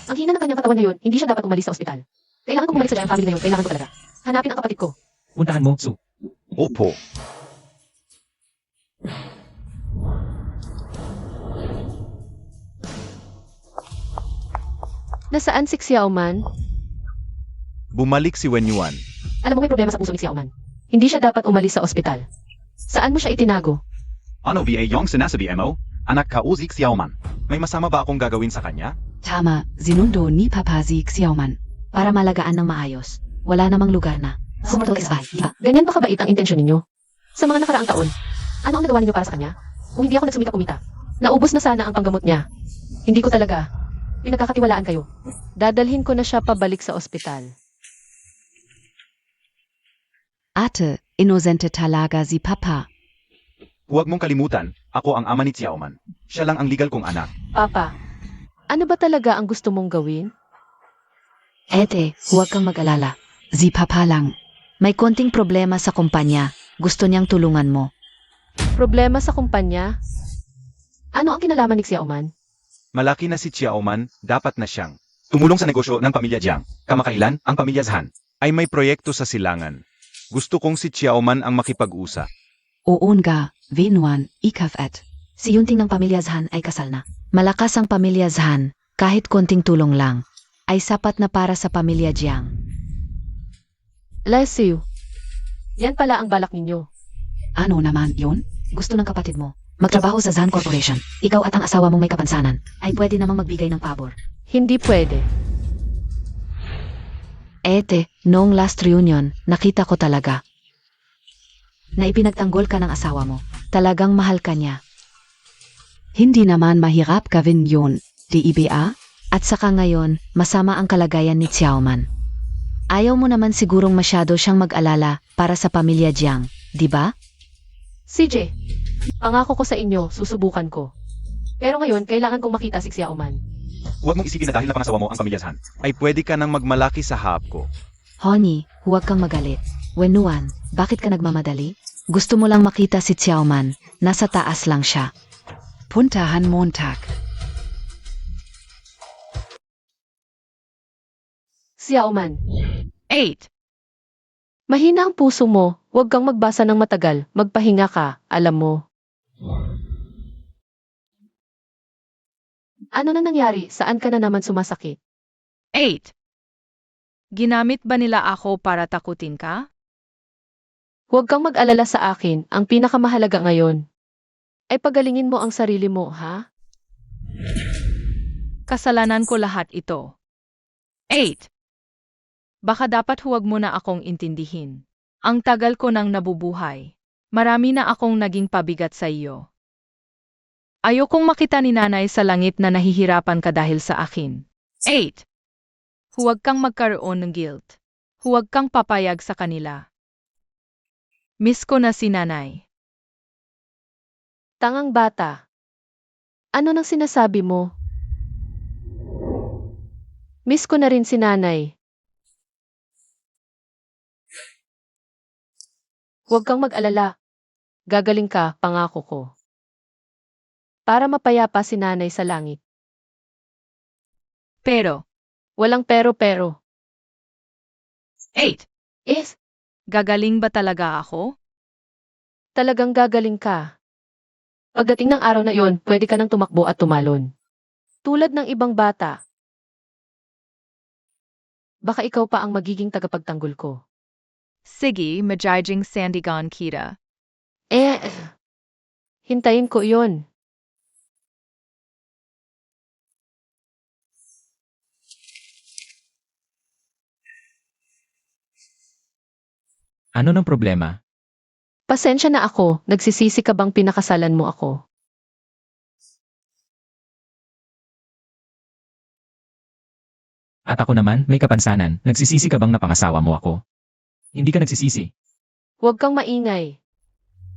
Ang hina ng kanyang katawan ngayon, hindi siya dapat umalis sa ospital. Kailangan kong bumalik sa Jiang family ngayon, kailangan ko talaga. Hanapin ang kapatid ko. Puntahan mo, Su. Opo. Nasaan si Xiaoman? Bumalik si Wenyuan. Alam mo may problema sa puso ni Xiaoman. Hindi siya dapat umalis sa ospital. Saan mo siya itinago? Ano biyayang sinasabi mo? Anak ka Uzi Xiaoman. May masama ba akong gagawin sa kanya? Tama, zinundo ni Papa si Xiaoman. Para malagaan ng maayos. Wala namang lugar na. Sumurtol ka sa bahay, di ba? Ganyan ba kabait ang intensyon ninyo? Sa mga nakaraang taon, ano ang nagawa ninyo para sa kanya? Kung hindi ako nagsumika kumita, naubos na sana ang panggamot niya. Hindi ko talaga. Pinagkakatiwalaan kayo. Dadalhin ko na siya pabalik sa ospital. Ate, inosente talaga si Papa. Huwag mong kalimutan, ako ang ama ni Xiaoman. Siya lang ang legal kong anak. Papa, ano ba talaga ang gusto mong gawin? Ete, huwag kang mag-alala. Si Papa lang. May konting problema sa kumpanya. Gusto niyang tulungan mo. Problema sa kumpanya? Ano ang kinalaman ni Xiaoman? Malaki na si Xiaoman, dapat na siyang tumulong sa negosyo ng pamilya Jiang. Kamakailan, ang pamilya Zhan ay may proyekto sa silangan. Gusto kong si Xiaoman ang makipag-usa. Oonga, Wenwan, Ikafet. Si Yunting ng pamilya Zhan ay kasal na. Malakas ang pamilya Zhan, kahit konting tulong lang, ay sapat na para sa pamilya Jiang. Lesiu, yan pala ang balak ninyo. Ano naman yun? Gusto ng kapatid mo. Magtrabaho sa Zhan Corporation. Ikaw at ang asawa mong may kapansanan ay pwede namang magbigay ng pabor. Hindi pwede. Ete, noong last reunion, nakita ko talaga na ipinagtanggol ka ng asawa mo. Talagang mahal ka niya. Hindi naman mahirap gawin yun, di ba? At saka ngayon, masama ang kalagayan ni Xiaoman. Ayaw mo naman sigurong masyado siyang mag-alala para sa pamilya Jiang, di ba? CJ, Pangako ko sa inyo, susubukan ko. Pero ngayon, kailangan kong makita si Xiaoman. Huwag mong isipin na dahil napangasawa mo ang pamilyahan, ay pwede ka nang magmalaki sa hap ko. Honey, huwag kang magalit. Wenuan, bakit ka nagmamadali? Gusto mo lang makita si Xiaoman, nasa taas lang siya. Puntahan Montag. Xiaoman, 8. mahina ang puso mo, huwag kang magbasa ng matagal, magpahinga ka, alam mo. Ano na nangyari? Saan ka na naman sumasakit? 8. Ginamit ba nila ako para takutin ka? Huwag kang mag-alala sa akin, ang pinakamahalaga ngayon. Ay pagalingin mo ang sarili mo, ha? Kasalanan ko lahat ito. 8. Baka dapat huwag mo na akong intindihin. Ang tagal ko nang nabubuhay. Marami na akong naging pabigat sa iyo. Ayokong makita ni nanay sa langit na nahihirapan ka dahil sa akin. 8. Huwag kang magkaroon ng guilt. Huwag kang papayag sa kanila. Miss ko na si nanay. Tangang bata. Ano nang sinasabi mo? Miss ko na rin si nanay. Huwag kang mag-alala. Gagaling ka, pangako ko. Para mapayapa si nanay sa langit. Pero, Walang pero-pero. 8. Yes, Gagaling ba talaga ako? talagang gagaling ka. Pagdating ng araw na iyon, pwede ka nang tumakbo at tumalon. Tulad ng ibang bata. Baka ikaw pa ang magiging tagapagtanggol ko. Sige, majijing sandigan kita. Hintayin ko iyon. Ano ng problema? Pasensya na ako, nagsisisi ka bang pinakasalan mo ako? At ako naman, may kapansanan, nagsisisi ka bang napangasawa mo ako? Hindi ka nagsisisi. Huwag kang maingay.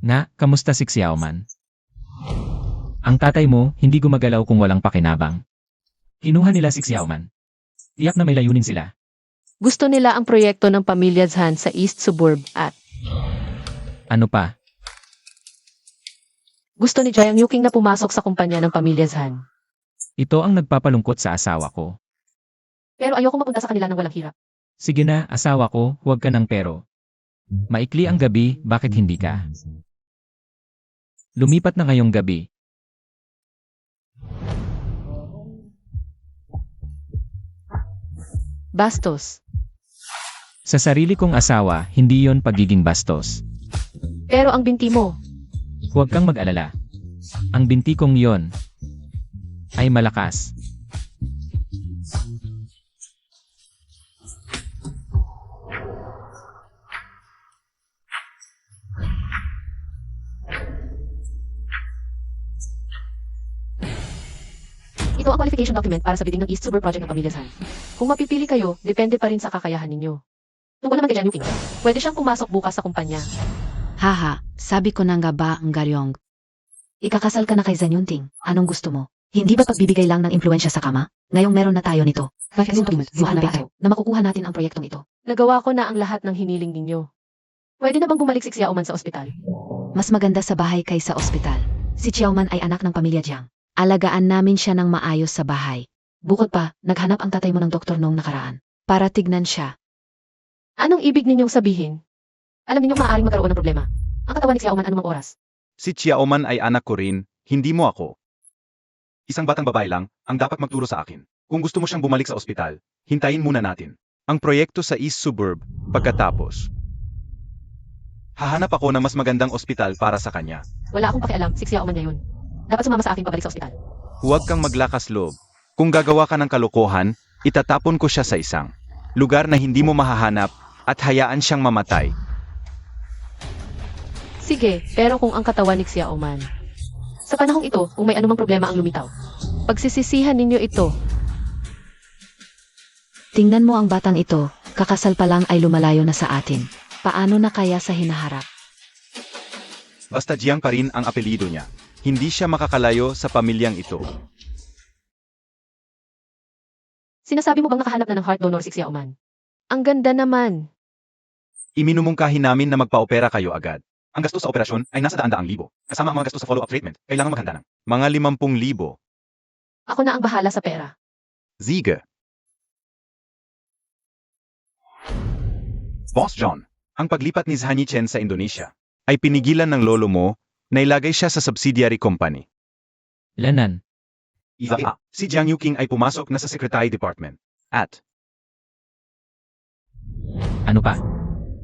Na, kamusta si Xiaoman? Ang tatay mo, hindi gumagalaw kung walang pakinabang. Kinuha nila si Xiaoman. Tiyak na may layunin sila. Gusto nila ang proyekto ng pamilya Zhan sa East Suburb at Ano pa? gusto ni Jiang Yuking na pumasok sa kumpanya ng pamilya Zhan. Ito ang nagpapalungkot sa asawa ko. Pero ayoko mapunta sa kanila ng walang hirap. Sige na, asawa ko, huwag ka ng pero. Maikli ang gabi, bakit hindi ka? Lumipat na ngayong gabi. Bastos. Sa sarili kong asawa, hindi yon pagiging bastos. Pero ang binti mo, Huwag kang mag-alala. Ang binti kong yon ay malakas. ito ang qualification document para sa bidding ng East Suburb Project ng pamilya Zhan. Kung mapipili kayo, depende pa rin sa kakayahan ninyo. Tungkol naman kay Jiang Yuking, pwede siyang pumasok bukas sa kumpanya. Haha, sabi ko na nga ba ang garyong. Ikakasal ka na kay Zanyunting. Anong gusto mo? Hindi ba pagbibigay lang ng impluensya sa kama? Ngayong meron na tayo nito. Hanapin tayo na makukuha natin ang proyektong ito. Nagawa ko na ang lahat ng hiniling ninyo. Pwede na bang bumalik si Xiaoman sa ospital? Mas maganda sa bahay kaysa ospital. Si Xiaoman ay anak ng pamilya Jiang. Alagaan namin siya ng maayos sa bahay. Bukod pa, naghanap ang tatay mo ng doktor noong nakaraan. Para tignan siya. Anong ibig ninyong sabihin? Alam ninyong maaaring magkaroon ng problema. Ang katawan ni Xiaoman anumang oras. Si Xiaoman ay anak ko rin, hindi mo ako. Isang batang babae lang ang dapat magturo sa akin. Kung gusto mo siyang bumalik sa ospital, hintayin muna natin ang proyekto sa East Suburb pagkatapos. Hahanap ako ng mas magandang ospital para sa kanya. Wala akong pakialam, si Xiaoman niya yun. Dapat sumama sa akin pabalik sa ospital. Huwag kang maglakas loob. Kung gagawa ka ng kalokohan, itatapon ko siya sa isang lugar na hindi mo mahahanap at hayaan siyang mamatay. Sige, pero kung ang katawan ni Xiaoman. Sa panahong ito, kung may anumang problema ang lumitaw, pagsisisihan ninyo ito. Tingnan mo ang batang ito, kakasal pa lang ay lumalayo na sa atin. Paano na kaya sa hinaharap? Basta Jiang pa rin ang apelido niya. Hindi siya makakalayo sa pamilyang ito. Sinasabi mo bang nakahanap na ng heart donor si Xiaoman? Ang ganda naman. Iminumungkahi namin na magpa-opera kayo agad. Ang gastos sa operasyon ay nasa daan-daang libo. Kasama ang mga gastos sa follow-up treatment, kailangan maghanda ng mga 50,000. Ako na ang bahala sa pera. Sige. Boss John, ang paglipat ni Zhani Chen sa Indonesia ay pinigilan ng lolo mo na ilagay siya sa subsidiary company. Lanan, Si Jiang Yuqing ay pumasok na sa Secretary Department. At ano pa?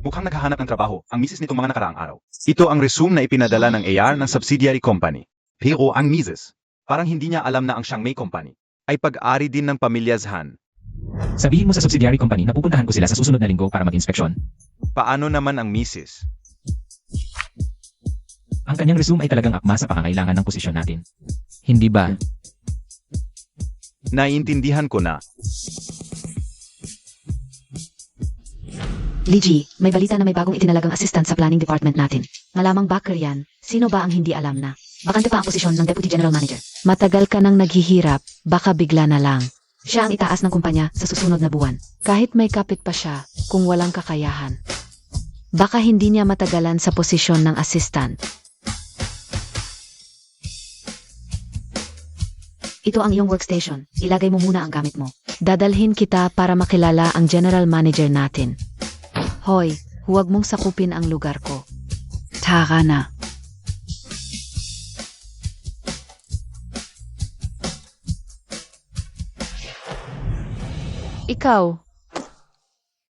mukhang naghahanap ng trabaho ang misis nitong mga nakaraang araw. Ito ang resume na ipinadala ng AR ng subsidiary company. Pero ang misis, parang hindi niya alam na ang Xiangmei Company ay pag-ari din ng pamilya Zhan. Sabihin mo sa subsidiary company na pupuntahan ko sila sa susunod na linggo para mag-inspeksyon. Paano naman ang misis? Ang kanyang resume ay talagang akma sa pangangailangan ng posisyon natin. Hindi ba? Naiintindihan ko na. Liji, may balita na may bagong itinalagang assistant sa planning department natin. Malamang backer yan. Sino ba ang hindi alam na? Bakante pa ang posisyon ng deputy general manager. Matagal ka nang naghihirap, baka bigla na lang. Siya ang itaas ng kumpanya sa susunod na buwan. Kahit may kapit pa siya, kung walang kakayahan. Baka hindi niya matagalan sa posisyon ng assistant. Ito ang iyong workstation. Ilagay mo muna ang gamit mo. Dadalhin kita para makilala ang general manager natin. Hoy, huwag mong sakupin ang lugar ko. Tara na. Ikaw,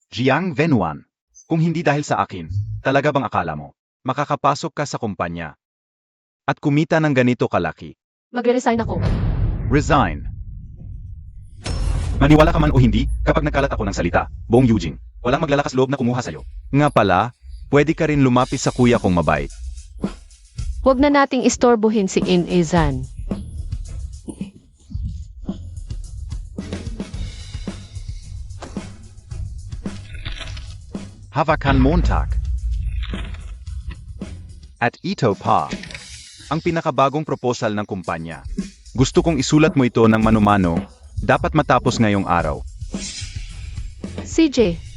Jiang Venuan, kung hindi dahil sa akin, talaga bang akala mo, makakapasok ka sa kumpanya at kumita ng ganito kalaki? magre-resign ako. Resign. Maniwala ka man o hindi, kapag nagkalat ako ng salita, Bong Eugene, walang maglalakas loob na kumuha sa'yo. Nga pala, pwede ka rin lumapis sa kuya kong mabait. Huwag na nating istorbohin si In-Izan. Havakan Montag. At ito pa, ang pinakabagong proposal ng kumpanya. Gusto kong isulat mo ito ng manumano, dapat matapos ngayong araw. CJ,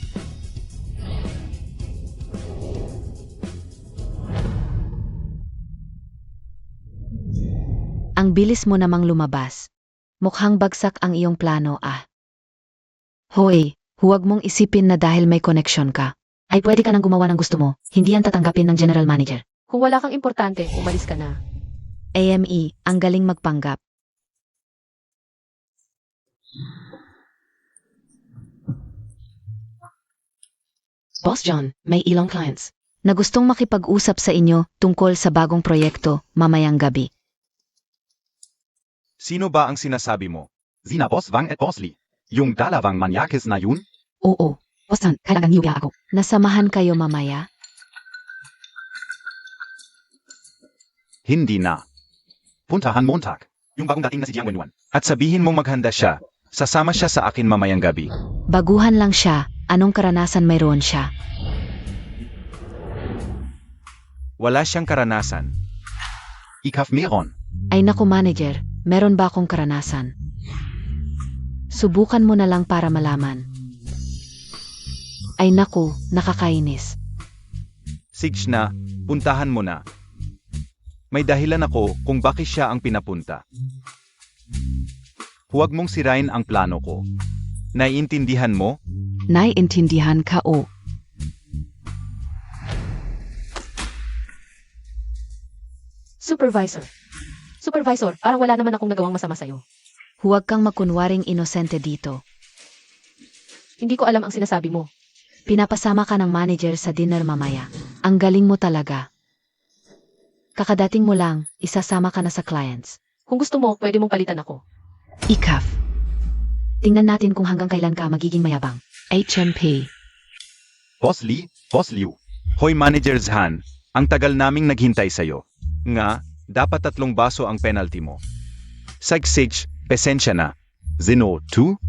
Ang bilis mo namang lumabas. Mukhang bagsak ang iyong plano Hoy, huwag mong isipin na dahil may connection ka, ay pwede ka nang gumawa ng gusto mo, hindi yan tatanggapin ng general manager. kung wala kang importante, umalis ka na. AME, ang galing magpanggap. Boss John, may ilang clients na gustong makipag-usap sa inyo tungkol sa bagong proyekto mamayang gabi. Sino ba ang sinasabi mo? Zina Boss Wang et Bosley. Yung dalawang manyakis na yun? Oo, Boss John, kailangan niyo ako. Nasamahan kayo mamaya? Hindi na. Puntahan Montag, yung bagong dating na si Jiang Wenwan. At sabihin mong maghanda siya, sasama siya sa akin mamayang gabi. Baguhan lang siya, anong karanasan mayroon siya? Wala siyang karanasan. Ikaf meron. Ay naku manager, meron ba akong karanasan? Subukan mo na lang para malaman. Ay naku, nakakainis. Sige na, puntahan mo na. May dahilan ako kung bakit siya ang pinapunta. Huwag mong sirain ang plano ko. Naiintindihan mo? Naiintindihan ka o. Supervisor. Supervisor, parang wala naman akong nagawang masama sa'yo. Huwag kang makunwaring inosente dito. Hindi ko alam ang sinasabi mo. Pinapasama ka ng manager sa dinner mamaya. Ang galing mo talaga. Kakadating mo lang, isasama ka na sa clients. Kung gusto mo, pwede mong palitan ako. Ikaf. Tingnan natin kung hanggang kailan ka magiging mayabang. HMP. Boss Lee, Boss Liu. Hoy Manager Zhan, ang tagal naming naghintay sa'yo. Nga, dapat 3 baso ang penalty mo. Sig, pesensya na. Zeno, 2?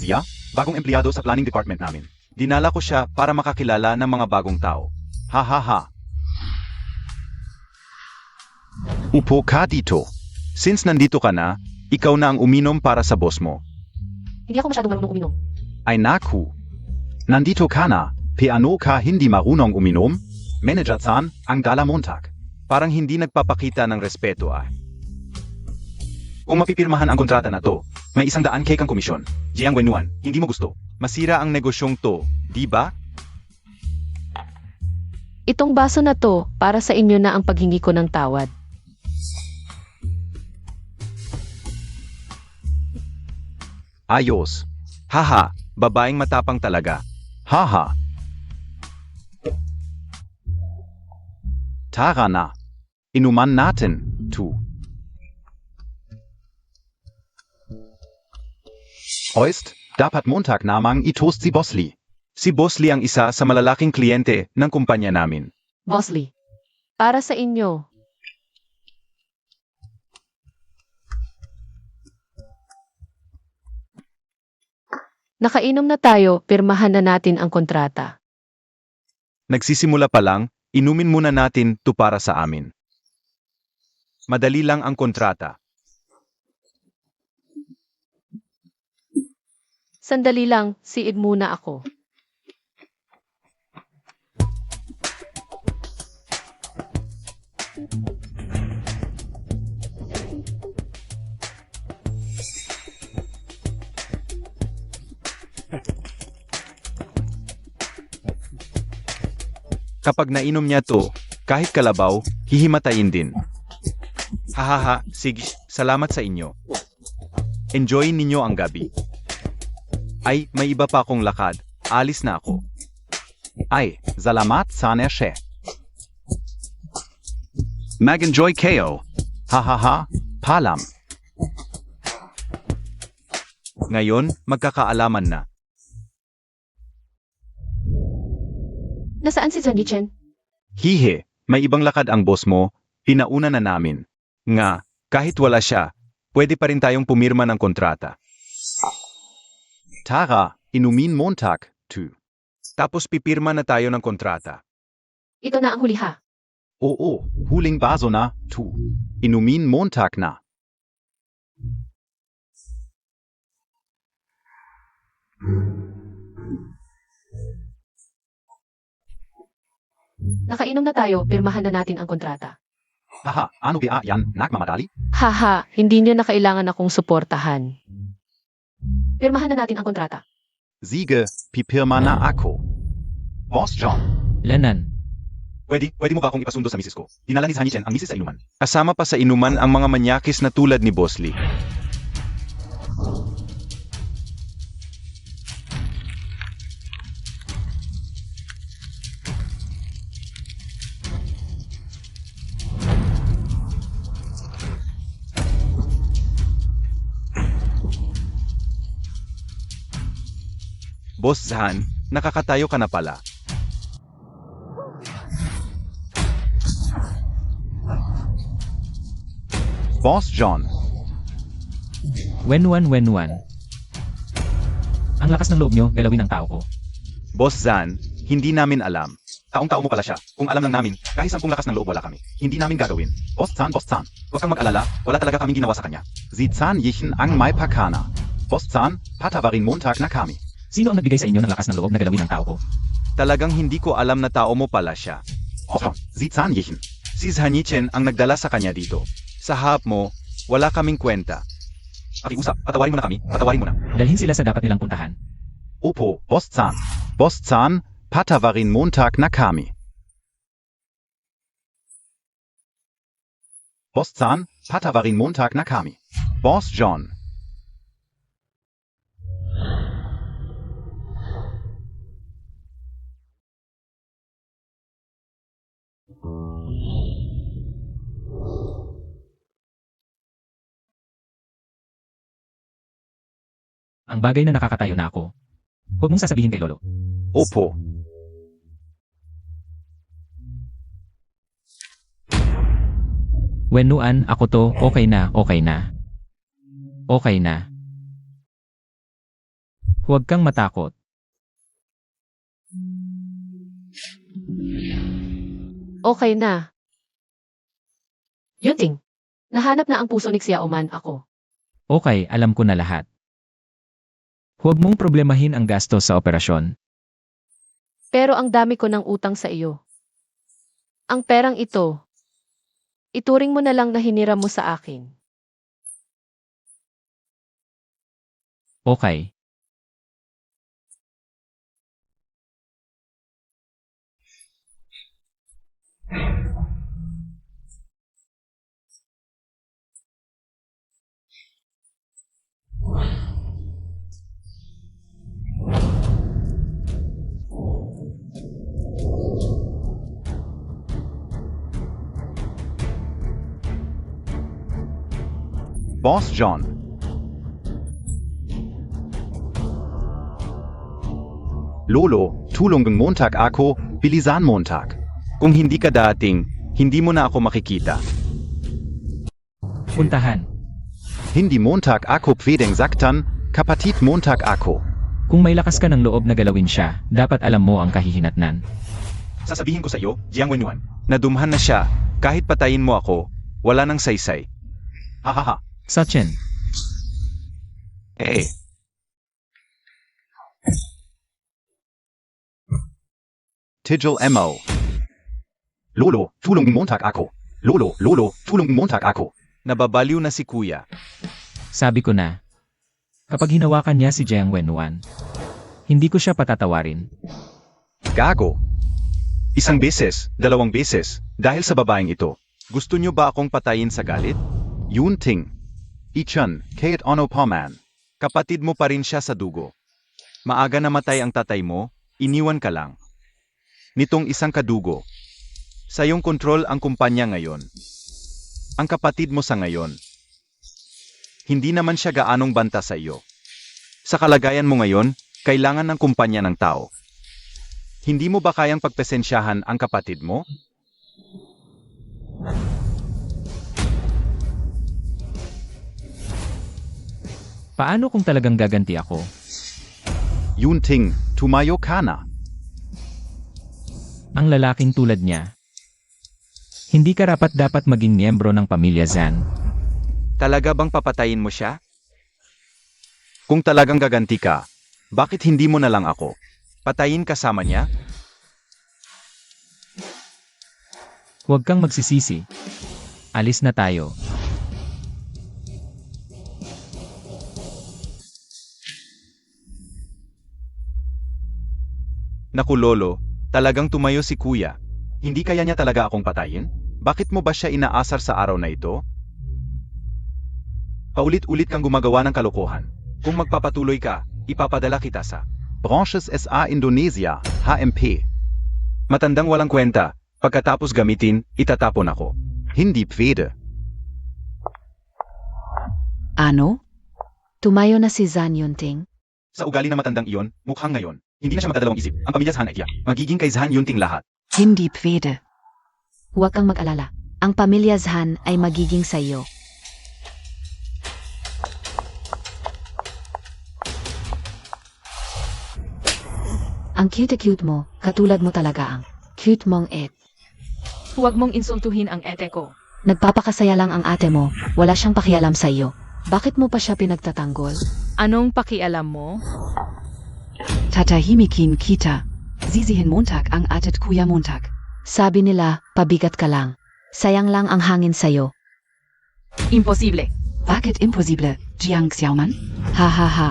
Zia, bagong empleyado sa planning department namin. Dinala ko siya para makakilala ng mga bagong tao. Ha ha ha. Upo ka dito. Since nandito ka na, ikaw na ang uminom para sa boss mo. Hindi ako masyadong marunong uminom. Ay naku. Nandito ka na, piano ka hindi marunong uminom? Manager-san, ang dala Montag. Parang hindi nagpapakita ng respeto ah. Kung mapipirmahan ang kontrata na to, may 100K kang komisyon. Jiang Wenuan, hindi mo gusto. Masira ang negosyong to, di ba? Itong baso na to, para sa inyo na ang paghingi ko ng tawad. Ayos. Haha, babaeng matapang talaga. Haha. Tara na. Inuman natin, tu. Oist, dapat Montag namang itoast si Bosley. Si Bosley ang isa sa malalaking kliyente ng kumpanya namin. Bosley, para sa inyo. Nakainom na tayo, pirmahan na natin ang kontrata. Nagsisimula pa lang, inumin muna natin to para sa amin. Madali lang ang kontrata. Sandali lang, siid muna ako. Kapag nainom niya to, kahit kalabaw, hihimatayin din. Hahaha, sige, salamat sa inyo. Enjoy ninyo ang gabi. Ay, may iba pa akong lakad. Alis na ako. Ay, salamat sa neshe. Mag-enjoy kayo. Hahaha, palam. Ngayon, magkakaalaman na. Nasaan si Johnny Chen? Hihe, may ibang lakad ang boss mo, pinauna na namin. Nga, kahit wala siya, pwede pa rin tayong pumirma ng kontrata. Tara, inumin Montag, tu. Tapos pipirma na tayo ng kontrata. Ito na ang huli ha. Oo, huling baso na, tu. Inumin Montag na. Nakainom na tayo, pirmahan na natin ang kontrata. Haha, ano ba yan, nagmamadali? Haha, hindi niyo na kailangan akong suportahan. Pirmahan na natin ang kontrata. Sige, pipirma na ako. Boss John, Lenan, pwede mo ba akong ipasundo sa misis ko? Dinala ni Sunny Chen ang misis sa inuman. Kasama pa sa inuman ang mga manyakis na tulad ni Boss Lee. Boss Zhan, nakakatayo ka na pala. Boss John, Wenwan. Ang lakas ng loob nyo, galawin ang tao ko. Boss Zhan, hindi namin alam. Taong-tao mo pala siya. Kung alam lang namin, kahit 10 lakas ng loob wala kami. Hindi namin gagawin. Boss Zhan. Huwag kang mag-alala, wala talaga kaming ginawa sa kanya. Si Zhan yichen ang may pakana. Boss Zhan, patawarin Montag na kami. Sino ang nagbigay sa inyo ng lakas ng loob na galawin ang tao ko? Talagang hindi ko alam na tao mo pala siya. Oh, si Zhan yichen. Si Sunny Chen ang nagdala sa kanya dito. Sa hap mo, wala kaming kwenta. Pakiusap, patawarin mo na kami, patawarin mo na. Dalhin sila sa dapat nilang puntahan. Opo, Boss Zhan. Boss Zhan, patawarin Montag na kami. Boss Zhan, patawarin Montag na kami. Boss John. Ang bagay na nakakatayo na ako. Huwag mong sasabihin kay Lolo. Opo. Wenuan, ako to, okay na. Okay na. Huwag kang matakot. Okay na. Yunting, nahanap na ang puso ni Xiaoman ako. Okay, alam ko na lahat. Huwag mong problemahin ang gastos sa operasyon. Pero ang dami ko ng utang sa iyo. Ang perang ito, ituring mo na lang na hiniram mo sa akin. Okay. Boss John. Lolo, tulong ng Montag ako, bilisan Montag. Kung hindi ka dating, hindi mo na ako makikita. Puntahan. Hindi Montag ako pwedeng saktan, kapatid Montag ako. Kung may lakas ka ng loob na galawin siya, dapat alam mo ang kahihinatnan. Sasabihin ko sa iyo, Jiang Wenyuan, nadumhan na siya, kahit patayin mo ako, wala nang saysay. Hahaha. Sachin, Eh. Tigil Mo. Lolo, tulong ng Montag ako. Lolo, tulong ng Montag ako. Nababaliw na si kuya. sabi ko na. Kapag hinawakan niya si Jiang Wenwan, hindi ko siya patatawarin. Gago. Isang beses, dalawang beses, dahil sa babaeng ito. Gusto niyo ba akong patayin sa galit? Yunting. Ichan, kahit ano pa man. Kapatid mo pa rin siya sa dugo. Maaga namatay ang tatay mo, iniwan ka lang. Nitong isang kadugo. Sa iyong kontrol ang kumpanya ngayon. Ang kapatid mo sa ngayon. Hindi naman siya gaanong banta sa iyo. Sa kalagayan mo ngayon, kailangan ng kumpanya ng tao. Hindi mo ba kayang pagpesensyahan ang kapatid mo? Paano kung talagang gaganti ako? Yunting, tumayo ka na. Ang lalaking tulad niya. Hindi karapat-dapat maging miyembro ng pamilya Zan. Talaga bang papatayin mo siya? Kung talagang gaganti ka, bakit hindi mo na lang ako? Patayin kasama niya? Huwag kang magsisisi. Alis na tayo. Naku lolo, talagang tumayo si kuya. Hindi kaya niya talaga akong patayin? Bakit mo ba siya inaasar sa araw na ito? Paulit-ulit kang gumagawa ng kalokohan. Kung magpapatuloy ka, ipapadala kita sa Branches SA Indonesia, HMP. Matandang walang kwenta, pagkatapos gamitin, itatapon ako. Hindi pwede. Ano? Tumayo na si Zan Yunting. Sa ugali na matandang iyon, mukhang ngayon, hindi na siya magdadalawang isip. Ang pamilya sa Han ay tiyak. Magiging kay Zhan Yunting lahat. Hindi pwede. Huwag kang mag-alala. Ang pamilya Zhan ay magiging sa iyo. Ang cute mo, katulad mo talaga ang cute mong et. Huwag mong insultuhin ang ete ko. Nagpapakasaya lang ang ate mo, wala siyang pakialam sa iyo. Bakit mo pa siya pinagtatanggol? Anong pakialam mo? Tatahimikin kita. Sisihin Montag ang atet kuya Montag. Sabi nila, pabigat ka lang. Sayang lang ang hangin sa'yo. Imposible. Bakit imposible, Jiang Xiaoman? Ha ha ha.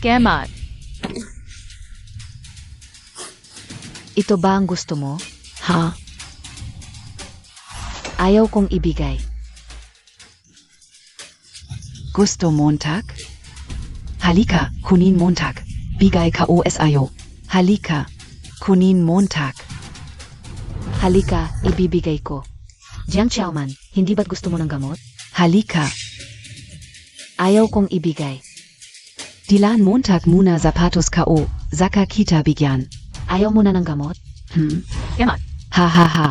Kemat. Ito ba ang gusto mo? Ha? Ayaw kong ibigay. Gusto Montag? Halika, kunin Montag. Bigay ka ayaw. Halika, kunin Montag. Halika, ibibigay ko. Jiang Xiaoman, hindi ba't gusto mo ng gamot? Halika. Ayaw kong ibigay. Dilan Montag muna zapatos ko, saka kita bigyan. Ayaw mo na ng gamot? Kemat. Ha ha ha.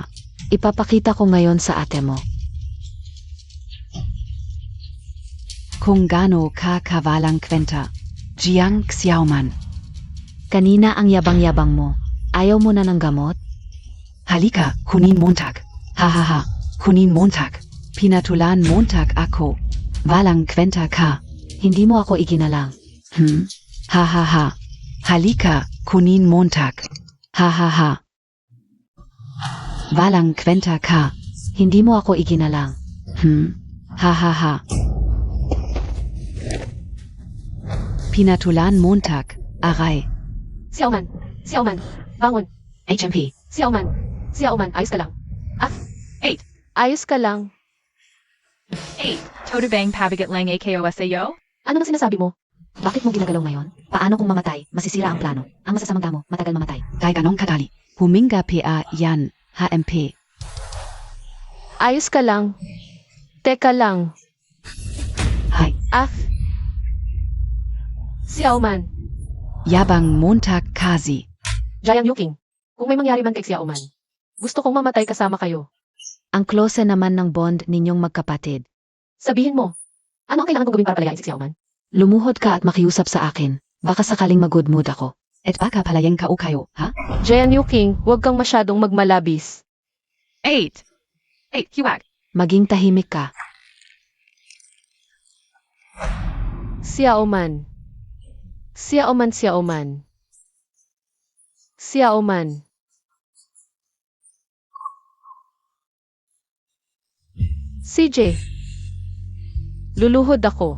Ipapakita ko ngayon sa ate mo. Kung gaano ka kawalang kwenta. Jiang Xiaoman. Kanina ang yabang-yabang mo. Ayaw mo na ng gamot? Halika, kunin Montag. Ha ha ha. kunin Montag. Pinatulan Montag ako. Walang kwenta ka. Hindi mo ako iginalang. Ha ha ha. Halika, kunin Montag. Ha ha ha. Walang kwenta ka. Hindi mo ako iginalang. Ha ha ha. Pinatulan Montag. Aray. Xiaoman, Xiaoman, bangon. HMP. Xiaoman, Xiaoman, ayos ka lang. Ah, 8. ayos ka lang. 8. Totobang pabigat lang AKOSAyo? Ano na sinasabi mo? Bakit mo ginagalaw ngayon? Paano kung mamatay? Masisira ang plano. Ang masasamang damo, matagal mamatay. Kaya ganong kadali. Huminga PA yan, HMP. Ayos ka lang. Teka lang. Hay. Ah. Xiaoman, Yabang Montag Kazi. Jiang Yuking. Kung may mangyari man kay Xiaoman, gusto kong mamatay kasama kayo. Ang close naman ng bond ninyong magkapatid. Sabihin mo, ano ang kailangan kong gawin para palayain si Xiaoman? Lumuhod ka at makiusap sa akin. Baka sakaling mag-good mood ako. At baka palayang ka o kayo, ha? Jiang Yuking, huwag kang masyadong magmalabis. 8. 8. Huwag. Maging tahimik ka. Xiaoman. Xiaoman, Xiaoman. Xiaoman. CJ. Luluhod ako.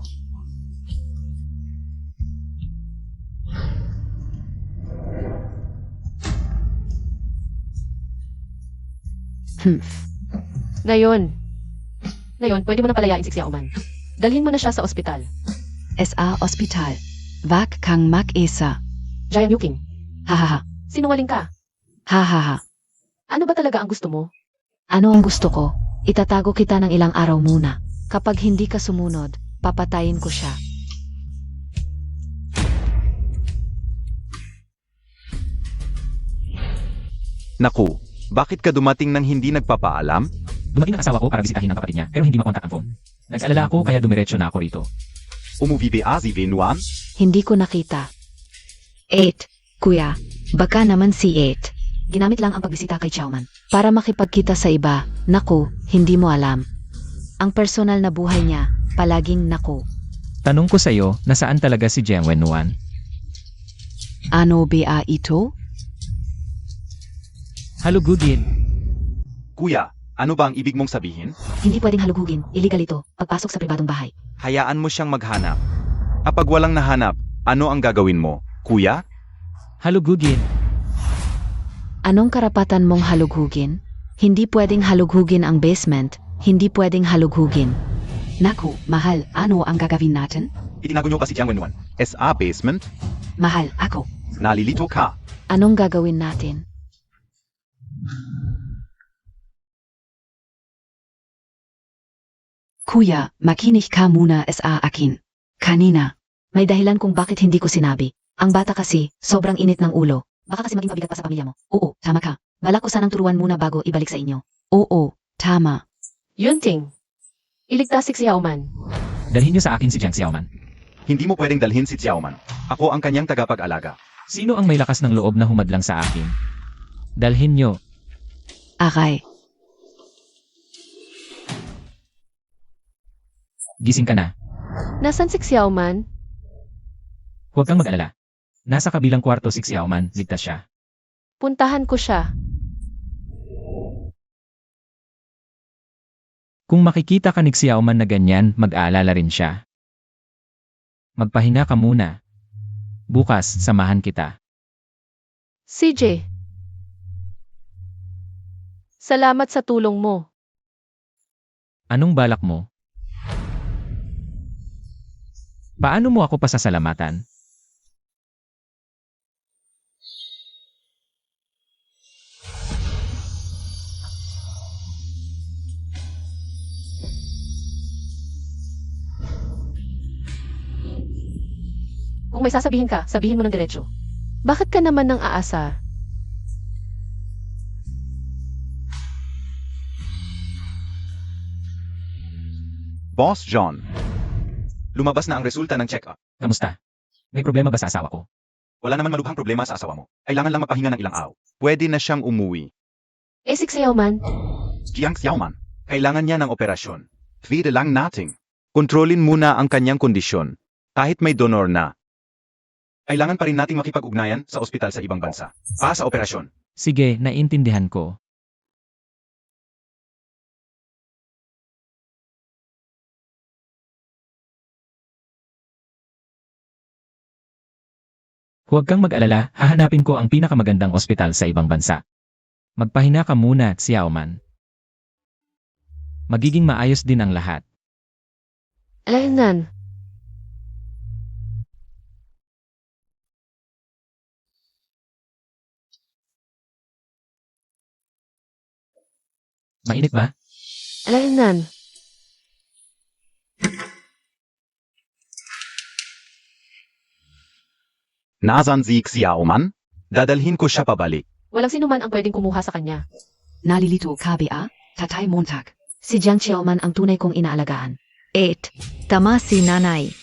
Ngayon. Ngayon, pwede mo na palayain si Xiaoman. Dalhin mo na siya sa ospital. SA Hospital. Wag kang mag-isa. Jiang Yuking, Hahaha. sinungaling ka. Hahaha. Ano ba talaga ang gusto mo? Ano ang gusto ko? Itatago kita ng ilang araw muna. Kapag hindi ka sumunod, papatayin ko siya. Naku, bakit ka dumating nang hindi nagpapaalam? Dumating ang asawa ko para bisitahin ang kapatid niya, pero hindi makontak ang phone. Nag-alala ako kaya dumiretso na ako rito. Umuwi ba si Vinuan? Hindi ko nakita. 8. Kuya, baka naman si 8. Ginamit lang ang pagbisita kay Xiaoman. Para makipagkita sa iba, naku, hindi mo alam. Ang personal na buhay niya, palaging naku. Tanong ko sa'yo, nasaan talaga si Jiang Wennuan? Ano ba ito? Halugugin. Kuya, ano ba ang ibig mong sabihin? Hindi pwedeng halugugin, illegal ito, pagpasok sa pribadong bahay. Hayaan mo siyang maghanap. Kapag walang nahanap, ano ang gagawin mo, kuya? Halugugin. Anong karapatan mong halugugin? Hindi pwedeng halugugin ang basement, hindi pwedeng halugugin. Naku, mahal, ano ang gagawin natin? Itinago niyo pa si Jiang Wennuan. SA basement? Mahal, ako. Nalilito ka. Anong gagawin natin? Kuya, makinig ka muna sa akin. Kanina, may dahilan kung bakit hindi ko sinabi. Ang bata kasi, sobrang init ng ulo. Baka kasi maging pabigat pa sa pamilya mo. Oo, tama ka. Balak ko sanang turuan muna bago ibalik sa inyo. Oo, tama. Yunting. Iligtas si Xiaoman. Dalhin niyo sa akin si Jiang Xiaoman. Hindi mo pwedeng dalhin si Xiaoman. Ako ang kanyang tagapag-alaga. Sino ang may lakas ng loob na humadlang sa akin? Dalhin niyo. Aray, Gising ka na. Nasaan si Xiaoman? Huwag kang mag-alala. Nasa kabilang kwarto si Xiaoman, ligtas siya. Puntahan ko siya. Kung makikita ka ni Xiaoman na ganyan, mag-aalala rin siya. Magpahinga ka muna. Bukas, samahan kita. CJ. Salamat sa tulong mo. Anong balak mo? Paano mo ako pasasalamatan? Kung may sasabihin ka, sabihin mo ng diretso. Bakit ka naman nang aasa? Boss John. Lumabas na ang resulta ng check-up. Kamusta? May problema ba sa asawa ko? Wala naman malubhang problema sa asawa mo. Kailangan lang magpahinga ng ilang araw. Pwede na siyang umuwi. Si Xiaoman. Jiang Xiaoman. Kailangan niya ng operasyon. Pwede lang nating. Kontrolin muna ang kanyang kondisyon. Kahit may donor na. Kailangan pa rin nating makipag-ugnayan sa ospital sa ibang bansa. Para sa operasyon. Sige, naiintindihan ko. Huwag kang mag-alala, hahanapin ko ang pinakamagandang ospital sa ibang bansa. Magpahinga ka muna, Xiaoman. Magiging maayos din ang lahat. Alaynan. Mainit ba? Alaynan. Nasan si Xiaoman? Dadalhin ko siya pabalik. Walang sino man ang pwedeng kumuha sa kanya. Nalilito ka ba, Tatay Montag? Si Jiang Xiaoman ang tunay kong inaalagaan. 8. Tama si nanay.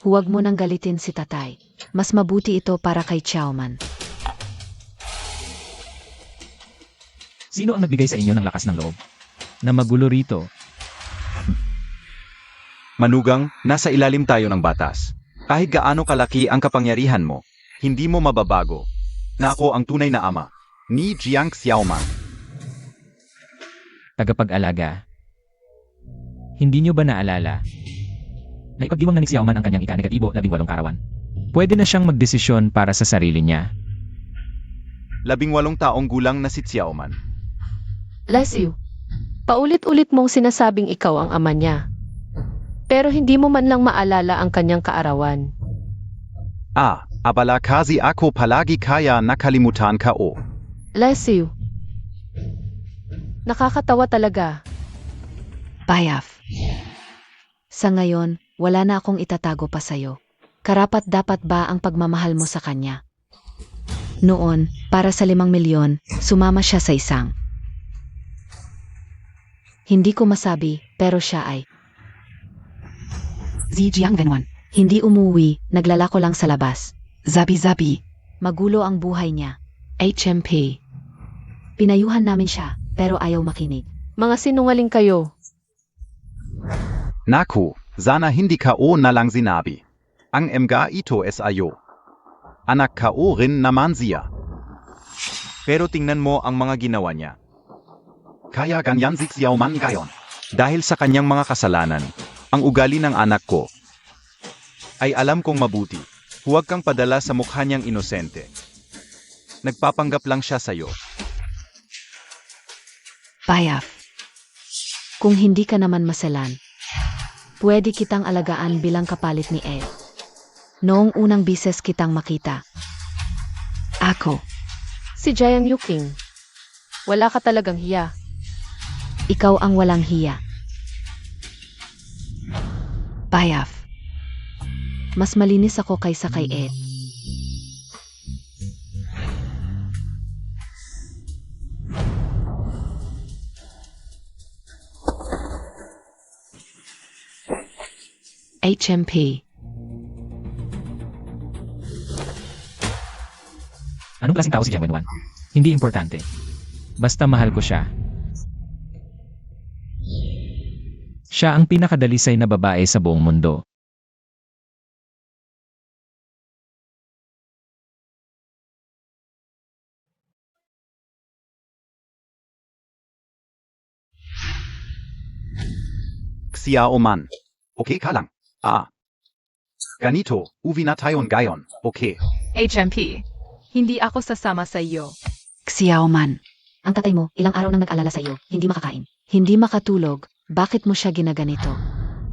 Huwag mo nang galitin si Tatay. Mas mabuti ito para kay Xiaoman. Sino ang nagbigay sa inyo ng lakas ng loob? Na magulo rito. Manugang, nasa ilalim tayo ng batas. Kahit gaano kalaki ang kapangyarihan mo, hindi mo mababago na ako ang tunay na ama ni Jiang Xiaoman. Tagapag-alaga. Hindi nyo ba naalala? Naipagdiwang na ni Xiaoman ang kanyang ika-negatibo 18 karawan. Pwede na siyang magdesisyon para sa sarili niya. 18 taong gulang na si Xiaoman. Lesiu, paulit-ulit mong sinasabing ikaw ang ama niya. Pero hindi mo man lang maalala ang kanyang kaarawan. Abala kasi ako palagi kaya nakalimutan ka o. Lesiu, nakakatawa talaga. Bayaf. Sa ngayon, wala na akong itatago pa sa'yo. Karapat-dapat ba ang pagmamahal mo sa kanya? Noon, para sa 5 milyon, sumama siya sa isang. Hindi ko masabi, pero siya ay. Zijiang Venwan. Hindi umuwi, naglalako lang sa labas. Zabi-zabi. Magulo ang buhay niya. HMP. Pinayuhan namin siya, pero ayaw makinig. Mga sinungaling kayo. Naku, sana hindi ka o na lang sinabi. Ang mga ito es ayo. Anak ka o rin naman siya. Pero tingnan mo ang mga ginawa niya. Kaya ganyan si Xiaoman ngayon. Dahil sa kanyang mga kasalanan, ang ugali ng anak ko ay alam kong mabuti. Huwag kang padala sa mukha niyang inosente. Nagpapanggap lang siya sa'yo. Bayaf. Kung hindi ka naman masalan, pwede kitang alagaan bilang kapalit ni Ed. Noong unang bises kitang makita. Ako, Si Jiang Yuking. Wala ka talagang hiya. ikaw ang walang hiya. Bayaf. Mas malinis ako kaysa kay Ed. HMP. Anong klaseng tao si Jiang Wenwan? Hindi importante. Basta mahal ko siya. Siya ang pinakadalisay na babae sa buong mundo. Xiaoman. Okay ka lang. Ganito, uwi na tayon gayon. Okay. HMP. Hindi ako sasama sa iyo. Xiaoman. Ang tatay mo, ilang araw nang nag-alala sa iyo, hindi makakain. Hindi makatulog. Bakit mo siya ginaganito?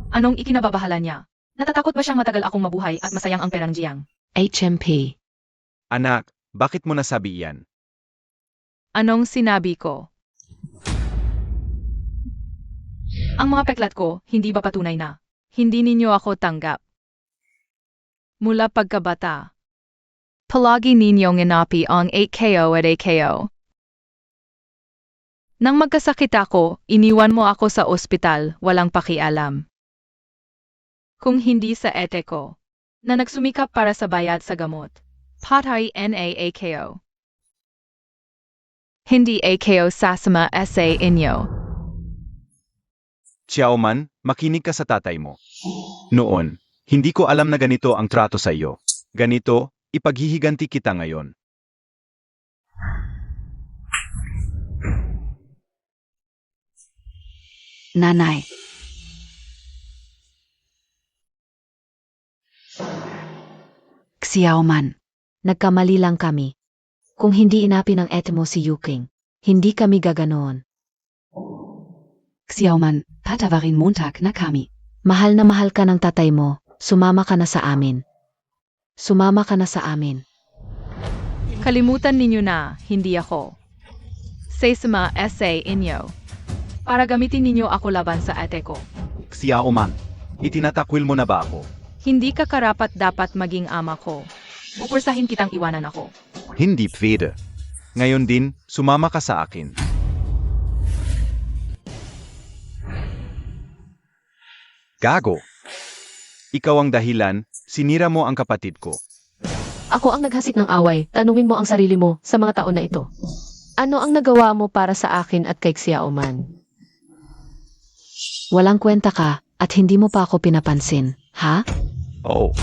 Anong ikinababahala niya? Natatakot ba siyang matagal akong mabuhay at masayang ang perang Jiang? HMP. Anak, bakit mo nasabi yan? Anong sinabi ko? Ang mga peklat ko, hindi ba patunay na? Hindi ninyo ako tanggap. Mula pagkabata. Palagi ninyong inapi ang 8KO at AKO. Nang magkasakit ako, iniwan mo ako sa ospital, walang pakialam. Kung hindi sa ete ko, na nagsumikap para sa bayad sa gamot. Patay NAAKO. Hindi AKO sasama SA inyo. Xiaoman, makinig ka sa tatay mo. Noon, hindi ko alam na ganito ang trato sa iyo. Ganito, ipaghihiganti kita ngayon. Nanay. Xiaoman. Nagkamali lang kami. Kung hindi inapi ng ete mo si Yuking, hindi kami gaganoon. Xiaoman, patawarin Montag na kami. Mahal na mahal ka ng tatay mo, sumama ka na sa amin. Sumama ka na sa amin. Kalimutan ninyo na, hindi ako. Sesama essay inyo. Para gamitin ninyo ako laban sa ate ko. Xiaoman, itinatakwil mo na ba ako? Hindi ka karapat dapat maging ama ko. Pupursahin kitang iwanan ako. Hindi pwede. Ngayon din, sumama ka sa akin. Gago. Ikaw ang dahilan, sinira mo ang kapatid ko. Ako ang naghasik ng away. Tanungin mo ang sarili mo sa mga taon na ito. Ano ang nagawa mo para sa akin at kay Xiaoman? Walang kwenta ka at hindi mo pa ako pinapansin, ha? Oo.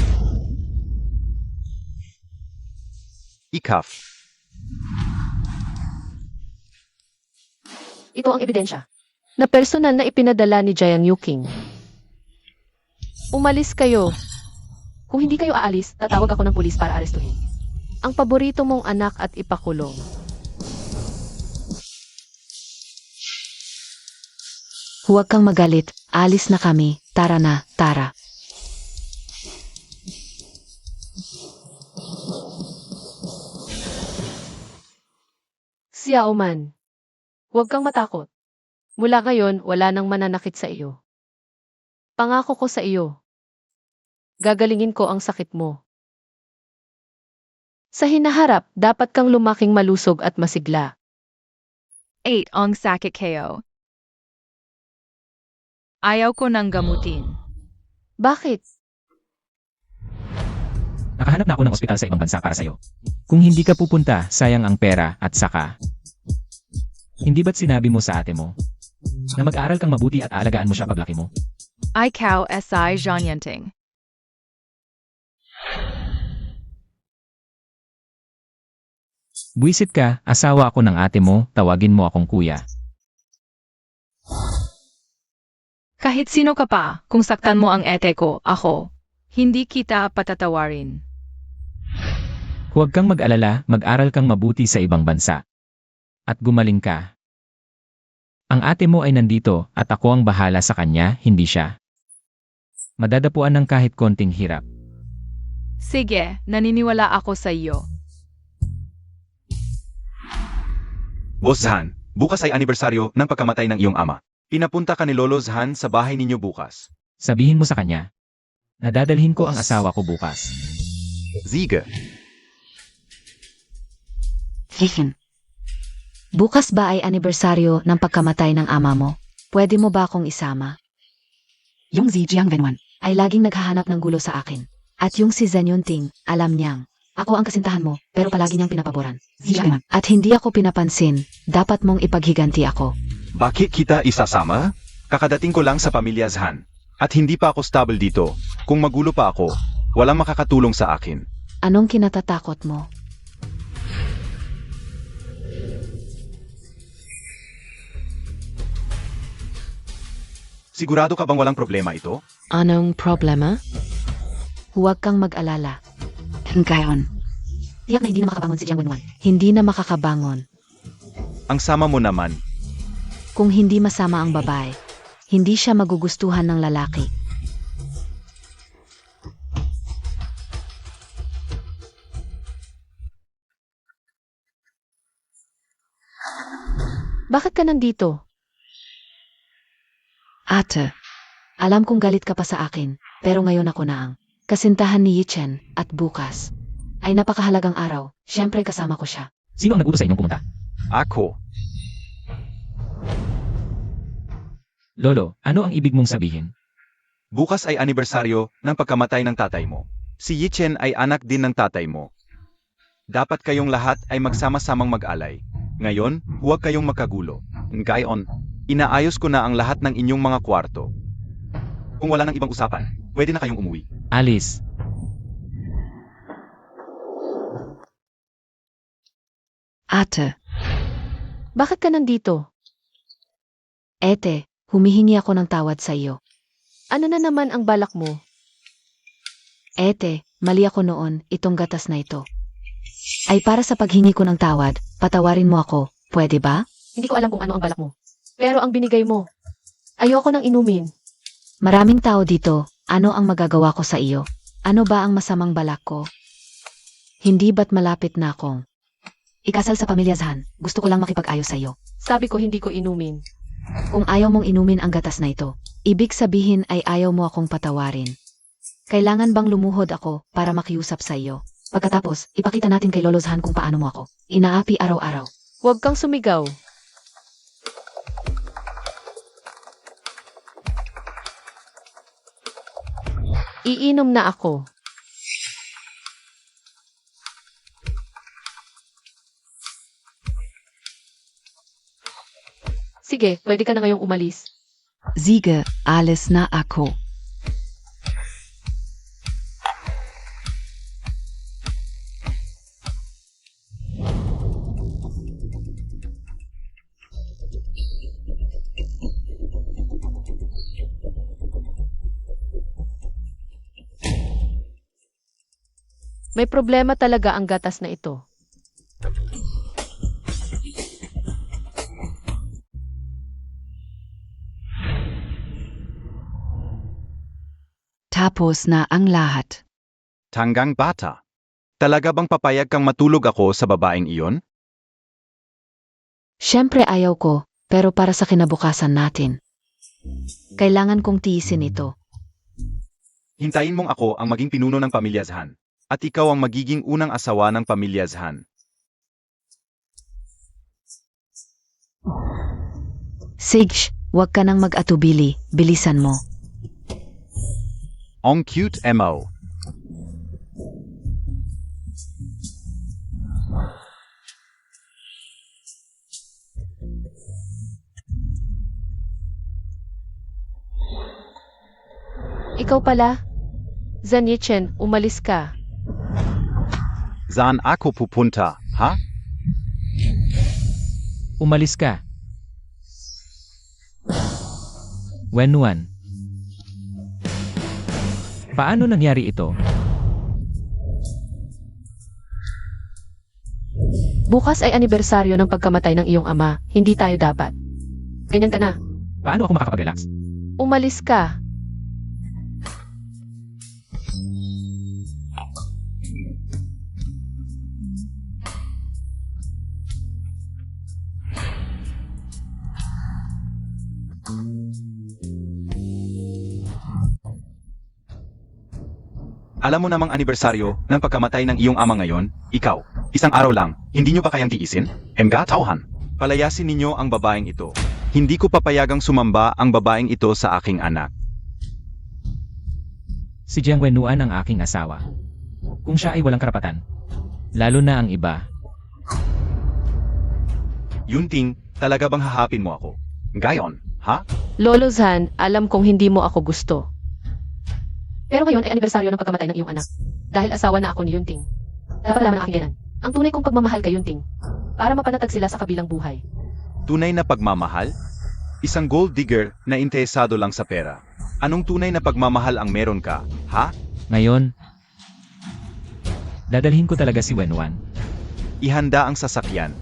Ikaf. Ito ang ebidensya na personal na ipinadala ni Jiang Yuking. Umalis kayo. Kung hindi kayo aalis, tatawag ako ng pulis para arestuhin. Ang paborito mong anak at ipakulong. Huwag kang magalit, alis na kami, tara na, tara. Xiaoman, huwag kang matakot. Mula ngayon, wala nang mananakit sa iyo. Pangako ko sa iyo. Gagalingin ko ang sakit mo. Sa hinaharap, dapat kang lumaking malusog at masigla. 8 ang sakit kayo. Ayaw ko nang gamutin. Bakit? Nakahanap na ako ng ospital sa ibang bansa para sa'yo. Kung hindi ka pupunta, sayang ang pera at saka. Hindi ba't sinabi mo sa ate mo na mag-aaral kang mabuti at aalagaan mo siya paglaki mo? Ikaw si Zhonyanting. Buisit ka, asawa ako ng ate mo, tawagin mo akong kuya. Kahit sino ka pa, kung saktan mo ang ete ko, ako, hindi kita patatawarin. Huwag kang mag-alala, mag-aral kang mabuti sa ibang bansa. At gumaling ka. Ang ate mo ay nandito at ako ang bahala sa kanya, hindi siya. Madadapuan ng kahit konting hirap. Sige, naniniwala ako sa iyo. Boss Han, bukas ay anibersaryo ng pagkamatay ng iyong ama. Pinapunta ka ni Lolo Han sa bahay ninyo bukas. Sabihin mo sa kanya, nadadalhin ko ang asawa ko bukas. Sige. Hihin. Bukas ba ay anibersaryo ng pagkamatay ng ama mo? Pwede mo ba akong isama? Yung si Jiang Wenwan ay laging naghahanap ng gulo sa akin. At yung si Zhen Yunting, alam niyang, ako ang kasintahan mo, pero palagi niyang pinapaboran. Si Jiang Wenwan. At hindi ako pinapansin, dapat mong ipaghiganti ako. Bakit kita isasama? Kakadating ko lang sa pamilya Han. At hindi pa ako stable dito. Kung magulo pa ako, walang makakatulong sa akin. Anong kinatatakot mo? Sigurado ka bang walang problema ito? Anong problema? Huwag kang mag-alala. Ngayon. Tiyak na hindi na makakabangon si Jiang Wenwan. Hindi na makakabangon. Ang sama mo naman. Kung hindi masama ang babae, hindi siya magugustuhan ng lalaki. Bakit ka nandito? Ate, alam kong galit ka pa sa akin, pero ngayon ako na ang kasintahan ni Yichen at bukas ay napakahalagang araw. Siyempre kasama ko siya. Sino ang nag-utos sa inyong pumunta? Ako. Lolo, ano ang ibig mong sabihin? Bukas ay anibersaryo ng pagkamatay ng tatay mo. Si Yichen ay anak din ng tatay mo. Dapat kayong lahat ay magsama-samang mag-alay. Ngayon, huwag kayong makagulo. Ngayon, Inaayos ko na ang lahat ng inyong mga kwarto. Kung wala nang ibang usapan, pwede na kayong umuwi. Alice, Ate, Bakit ka nandito? ete, humihingi ako ng tawad sa iyo. Ano na naman ang balak mo? Ete, mali ako noon, itong gatas na ito. Ay para sa paghingi ko ng tawad, patawarin mo ako, pwede ba? Hindi ko alam kung ano ang balak mo. Pero ang binigay mo, ayoko nang inumin. Maraming tao dito, ano ang magagawa ko sa iyo? Ano ba ang masamang balak ko? Hindi ba't malapit na akong ikasal sa pamilya Zhan? Gusto ko lang makipag-ayos sa iyo. Sabi ko hindi ko inumin. Kung ayaw mong inumin ang gatas na ito, ibig sabihin ay ayaw mo akong patawarin. Kailangan bang lumuhod ako para makiusap sa iyo? Pagkatapos, ipakita natin kay Lolo Zhan kung paano mo ako inaapi araw-araw. Huwag kang sumigaw. Iinom na ako. Sige, pwede ka na ngayong umalis. Sige, alis na ako. May problema talaga ang gatas na ito. Tapos na ang lahat. Tanggang bata. Talaga bang papayag kang matulog ako sa babaeng iyon? Siyempre ayaw ko, pero para sa kinabukasan natin. Kailangan kong tiisin ito. Hintayin mong ako ang maging pinuno ng pamilya Zhan. At ikaw ang magiging unang asawa ng pamilya Zhan. Sige, huwag ka nang mag-atubili, bilisan mo. Ang cute mo. Ikaw pala? Zhan Yichen, umalis ka. Saan ako pupunta, ha? umalis ka. Wenwan. Paano nangyari ito? Bukas ay anibersaryo ng pagkamatay ng iyong ama. Hindi tayo dapat. Ganyan ka na. Paano ako makakapag-relax? Umalis ka. Alam mo namang anibersaryo ng pagkamatay ng iyong ama ngayon, ikaw, isang araw lang, hindi nyo ba kayang tiisin? Emga tauhan. Palayasin ninyo ang babaeng ito. Hindi ko papayagang sumamba ang babaeng ito sa aking anak. Si Jiang Wennuan ang aking asawa. Kung siya ay walang karapatan. Lalo na ang iba. Yunting, talaga bang hahapin mo ako? Gayon, ha? Lolo Zhan, alam kong hindi mo ako gusto. Pero ngayon ay anibersaryo ng pagkamatay ng iyong anak. Dahil asawa na ako ni Yunting. Dapat lamang aking yanan. Ang tunay kong pagmamahal kay Yunting. Para mapanatag sila sa kabilang buhay. Tunay na pagmamahal? Isang gold digger na interesado lang sa pera. Anong tunay na pagmamahal ang meron ka, ha? Ngayon, dadalhin ko talaga si Wenwan. Ihanda ang sasakyan.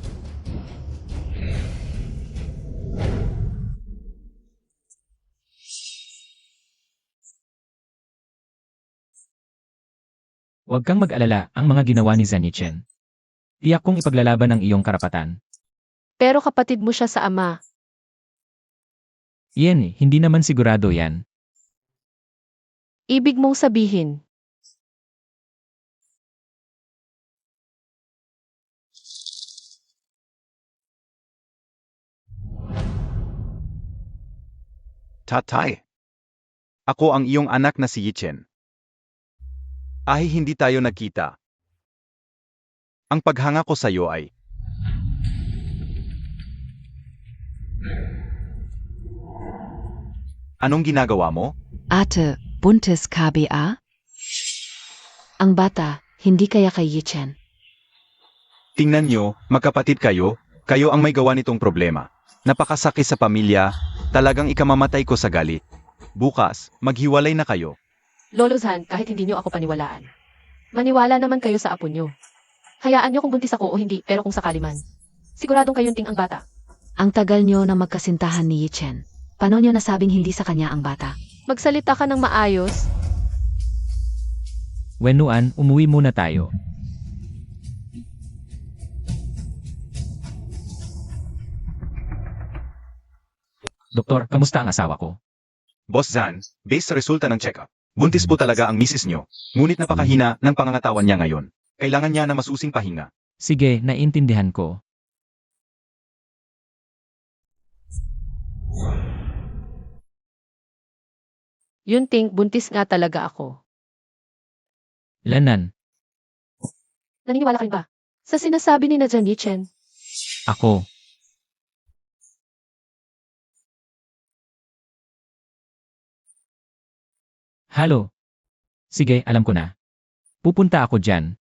Huwag kang mag-alala ang mga ginawa ni Zhan Yichen. Tiyak kong ipaglalaban ang iyong karapatan. Pero kapatid mo siya sa ama. Yan hindi naman sigurado yan. Ibig mong sabihin. Tatay. Ako ang iyong anak na si Yichen. Ay hindi tayo nagkita. Ang paghanga ko sa iyo ay Anong ginagawa mo? Ate, buntis KBA? Ang bata, hindi kaya kay Yichen. Tingnan nyo, magkapatid kayo, kayo ang may gawa nitong problema. Napakasakit sa pamilya, talagang ikamamatay ko sa galit. Bukas, maghiwalay na kayo. Lolo Zan, kahit hindi niyo ako paniwalaan. Maniwala naman kayo sa apo niyo. Hayaan niyo kung buntis ako o hindi, pero kung sakali man. Siguradong kayunting ang bata. Ang tagal nyo na magkasintahan ni Yichen. Paano nyo nasabing hindi sa kanya ang bata? Magsalita ka ng maayos. Wennuan, umuwi muna tayo. Doktor, kamusta ang asawa ko? Boss Zan, based sa resulta ng check-up, buntis po talaga ang misis nyo, ngunit napakahina ng pangangatawan niya ngayon. Kailangan niya na masusing pahinga. Sige, naiintindihan ko. Yunting, buntis nga talaga ako. Lanan, Naniniwala ka rin ba? Sa sinasabi ni na Jan Yichen, ako. Halo. Sige, alam ko na. Pupunta ako dyan.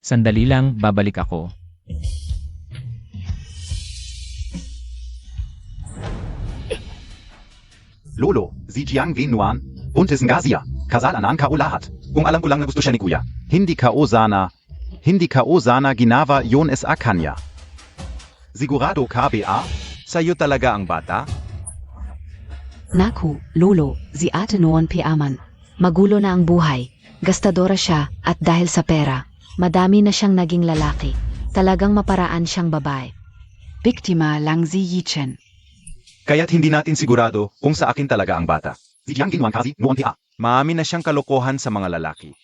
Sandali lang, babalik ako. Lolo, Zijiang Venuan, buntis Ngazia, kasal anan ka lahat. Kung alam ko lang na gusto siya ni Kuya. Hindi ka sana ginawa yon es akanya. Sigurado KBA? Sa'yo talaga ang bata? Naku, Lolo, si Ate noon piaman. Magulo na ang buhay. Gastadora siya at dahil sa pera, madami na siyang naging lalaki. Talagang maparaan siyang babae. Biktima lang si Yichen. Kaya't hindi natin sigurado kung sa akin talaga ang bata. Zijiang Venuan kasi noon pia. Maami na siyang kalokohan sa mga lalaki.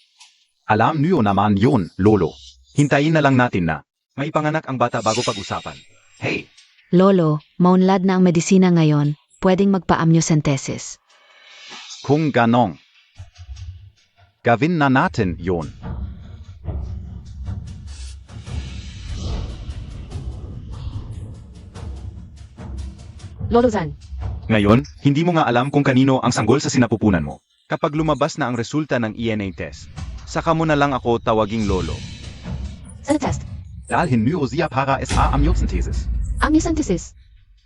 Alam niyo naman yun, Lolo. Hintayin na lang natin na may panganak ang bata bago pag-usapan. Hey! Lolo, maunlad na ang medisina ngayon, pwedeng magpa-amniocentesis. Kung ganong. Gawin na natin yon. Lolo Zan, Ngayon, hindi mo nga alam kung kanino ang sanggol sa sinapupunan mo. Kapag lumabas na ang resulta ng ENA test, saka mo na lang ako tawaging lolo. saan test? Dahil niyo para sa amniocentesis. Amniocentesis.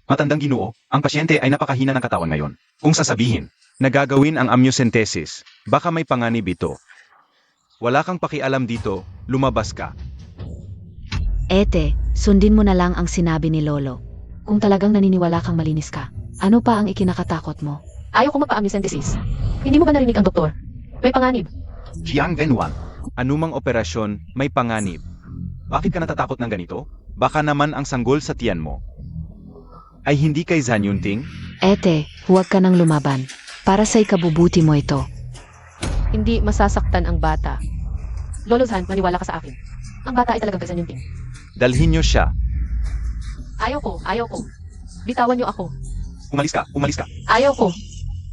Matandang Ginoo, ang pasyente ay napakahina ng katawan ngayon. Kung sasabihin, nagagawin ang amniocentesis, baka may panganib ito. Wala kang pakialam dito, lumabas ka. Ete, sundin mo na lang ang sinabi ni Lolo. Kung talagang naniniwala kang malinis ka, Ano pa ang ikinakatakot mo? ayaw ko magpa-amniocentesis. Hindi mo ba narinig ang doktor? May panganib. Jiang Venuan. Anumang operasyon, may panganib. Bakit ka natatakot ng ganito? Baka naman ang sanggol sa tiyan mo ay hindi kay Zan Yunting? Ete, huwag ka nang lumaban. Para sa ikabubuti mo ito. Hindi masasaktan ang bata. Lolo Zan, maniwala ka sa akin. Ang bata ay talagang kay Zan Yunting. Dalhin niyo siya. Ayaw ko. Bitawan niyo ako. Umalis ka. Ayaw ko.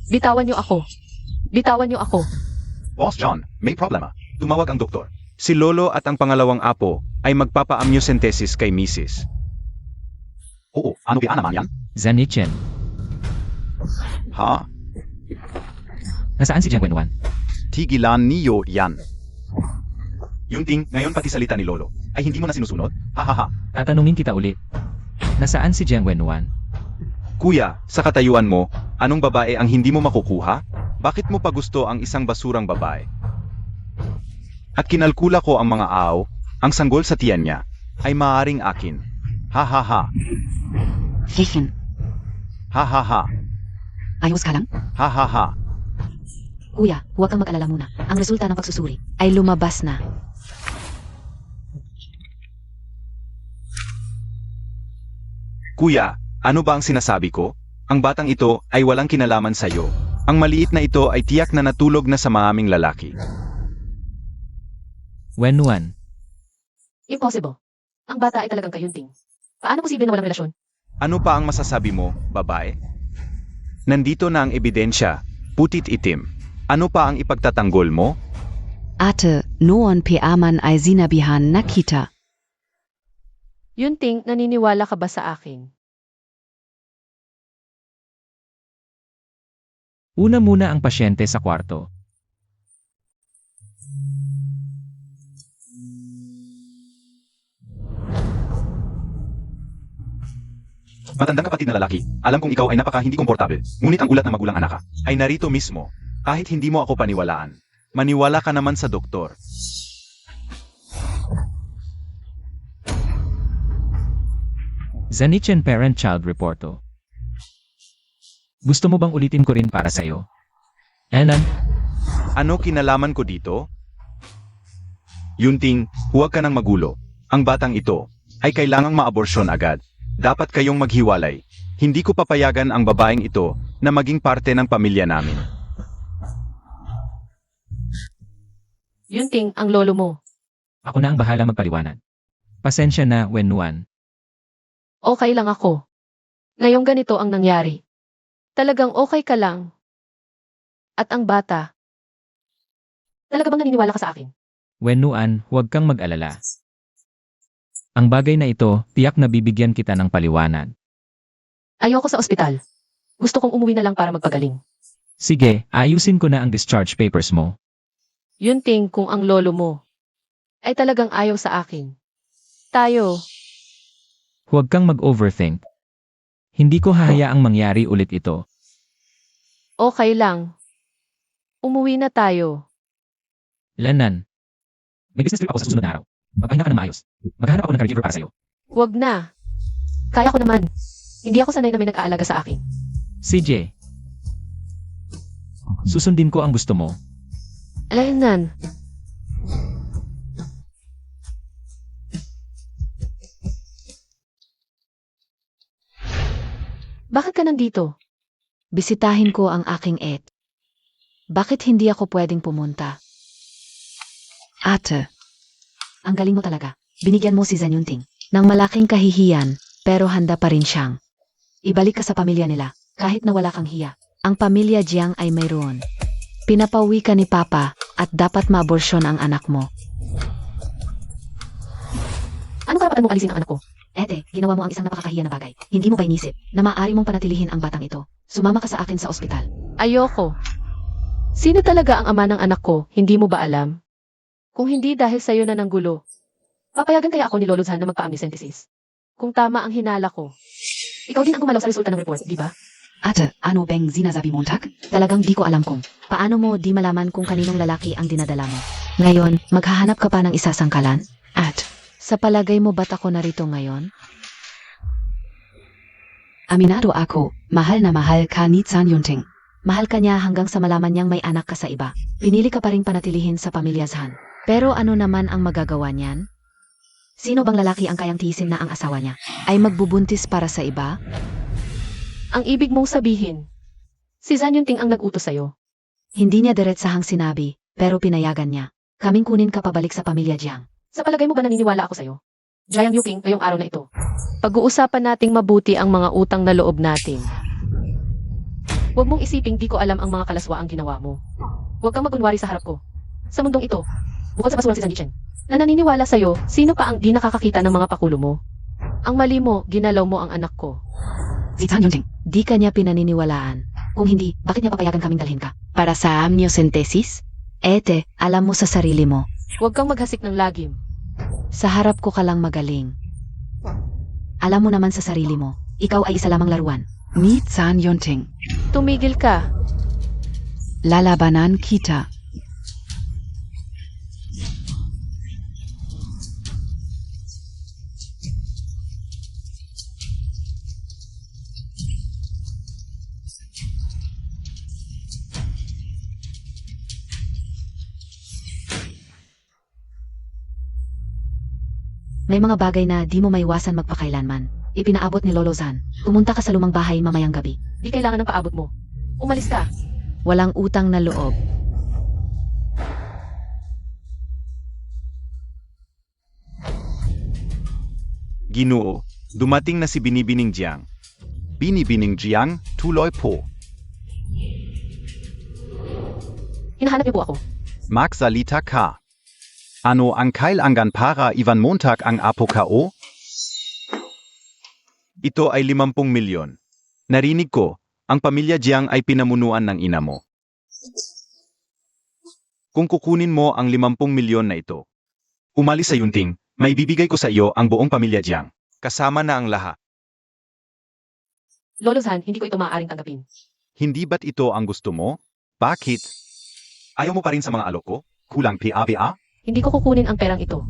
Bitawan niyo ako. Boss John, may problema. Tumawag ang doktor. Si Lolo at ang pangalawang apo ay magpapa-amniocentesis kay Mrs. Oo, ano ba naman yan? Zanichen. Ha? Nasaan si Jiang Wenwan? Tigilan niyo yan. Yunting, ngayon pati salita ni Lolo ay hindi mo na sinusunod? Hahaha. Tatanungin kita ulit. Nasaan si Jiang Wenwan? Kuya, sa katayuan mo, anong babae ang hindi mo makukuha? Bakit mo pa gusto ang isang basurang babae? At kinalkula ko ang mga aw, ang sanggol sa tiyan niya, ay maaaring akin. Ha ha ha. Hihin, Ha ha ha. ayos ka lang? Ha ha ha. Kuya, huwag kang mag-alala muna. Ang resulta ng pagsusuri ay lumabas na. Kuya, ano ba ang sinasabi ko? Ang batang ito ay walang kinalaman sa iyo. Ang maliit na ito ay tiyak na natulog na sa maraming lalaki. Wenwan. Impossible. Ang bata ay talagang kay Yunting. Paano posible na walang relasyon? Ano pa ang masasabi mo, babae? Nandito na ang ebidensya, putit itim. Ano pa ang ipagtatanggol mo? Ate, noon piaman ay zinabihan na kita. Yunting, naniniwala ka ba sa akin? Una muna ang pasyente sa kwarto. Matandang kapatid na lalaki, alam kong ikaw ay napaka hindi komportable, ngunit ang ulat ng magulang anak ka ay narito mismo. Kahit hindi mo ako paniwalaan, maniwala ka naman sa doktor. Zanichin Parent-Child Reporto. Gusto mo bang ulitin ko rin para sa'yo? Elan, Ano kinalaman ko dito? Yunting, huwag ka nang magulo. Ang batang ito ay kailangang maaborsyon agad. Dapat kayong maghiwalay. Hindi ko papayagan ang babaeng ito na maging parte ng pamilya namin. Yunting, ang lolo mo. ako na ang bahala magpaliwanag. Pasensya na, Wenwan. Okay lang ako. Ngayong ganito ang nangyari. Talagang okay ka lang. At ang bata. Talaga bang naniniwala ka sa akin? Wenwan, huwag kang mag-alala. Ang bagay na ito, tiyak na bibigyan kita ng paliwanag. Ayoko sa ospital. Gusto kong umuwi na lang para magpagaling. Sige, ayusin ko na ang discharge papers mo. Yunting, kung ang lolo mo ay talagang ayaw sa akin. Tayo, Huwag kang mag-overthink. Hindi ko hahayaang mangyari ulit ito. okay lang. Umuwi na tayo. Lanan. May business trip ako sa susunod na araw. Magpahinga ka na maayos. Maghahanap ako ng caregiver para sa'yo. Huwag na. Kaya ko naman. Hindi ako sanay na may nag-aalaga sa akin. CJ. Susundin ko ang gusto mo. Alayanan. Bakit ka nandito? Bisitahin ko ang aking et. Bakit hindi ako pwedeng pumunta? Ate, ang galing mo talaga. Binigyan mo si Zanyunting ng malaking kahihiyan, pero handa pa rin siyang ibalik ka sa pamilya nila, kahit na wala kang hiya. Ang pamilya Jiang ay mayroon. Pinapauwi ka ni Papa, at dapat maaborsyon ang anak mo. Ano karapatan mong alisin ang anak ko? Ete, ginawa mo ang isang napakakahiya na bagay. Hindi mo ba inisip na maaari mong panatilihin ang batang ito? Sumama ka sa akin sa ospital. Ayoko. Sino talaga ang ama ng anak ko, hindi mo ba alam? Kung hindi dahil sa'yo na ng gulo, papayagan kaya ako ni Lolo Zhan na magpa-amniocentesis? Kung tama ang hinala ko. Ikaw din ang gumalaw sa resulta ng report, di ba? Ate, ano bang sinasabi mo, Tak? Talagang di ko alam kung paano mo di malaman kung kaninong lalaki ang dinadala mo. Ngayon, maghahanap ka pa ng isasangkalan? At, sa palagay mo ba't ako narito ngayon? Aminado ako, mahal na mahal ka ni Zhan Yunting. Mahal ka niya hanggang sa malaman niyang may anak ka sa iba. Pinili ka pa rin panatilihin sa pamilya Zhan. Pero ano naman ang magagawa niyan? Sino bang lalaki ang kayang tiisin na ang asawa niya ay magbubuntis para sa iba? Ang ibig mong sabihin, si Zhan Yunting ang nag-utos sa'yo. Hindi niya diretsahang sinabi, pero pinayagan niya. Kaming kunin ka pabalik sa pamilya Jiang. Sa palagay mo ba naniniwala ako sa'yo? Jiang Yuking, ngayong araw na ito. Pag-uusapan nating mabuti ang mga utang na loob natin. Huwag mong isiping di ko alam ang mga kalaswa ang ginawa mo. Huwag kang magunwari sa harap ko. Sa mundong ito, bukod sa basura si Zanichin, na naniniwala sa'yo, sino pa ang di nakakakita ng mga pakulo mo? Ang mali mo, ginalaw mo ang anak ko. Si Zhan Yunting, di ka niya pinaniniwalaan. Kung hindi, bakit niya papayagan kaming dalhin ka? Para sa amniocentesis? Ete, alam mo sa sarili mo. Huwag kang maghasik ng lagim. Sa harap ko ka lang magaling. Alam mo naman sa sarili mo, ikaw ay isa lamang laruan. Ni Zhan Yunting. Tumigil ka. Lalabanan kita. May mga bagay na di mo maiwasan magpakailanman. Ipinaabot ni Lolo Zhan. Pumunta ka sa lumang bahay mamayang gabi. Di kailangan ng paabot mo. Umalis ka. Walang utang na loob. Ginoo, dumating na si Binibining Jiang. Binibining Jiang, tuloy po. Hinahanap niyo po ako. Magsalita ka. Ano ang kailangan para Ivan Montag ang APOKO? Ito ay 50 milyon. Narinig ko, ang pamilya Jiang ay pinamunuan ng ina mo. Kung kukunin mo ang 50 milyon na ito, umalis sa Yunting, may bibigay ko sa iyo ang buong pamilya Jiang. Kasama na ang lahat. Lolo Zhan, hindi ko ito maaaring tanggapin. Hindi ba't ito ang gusto mo? Bakit? Ayaw mo pa rin sa mga alok ko? Kulang PABA? Hindi ko kukunin ang perang ito.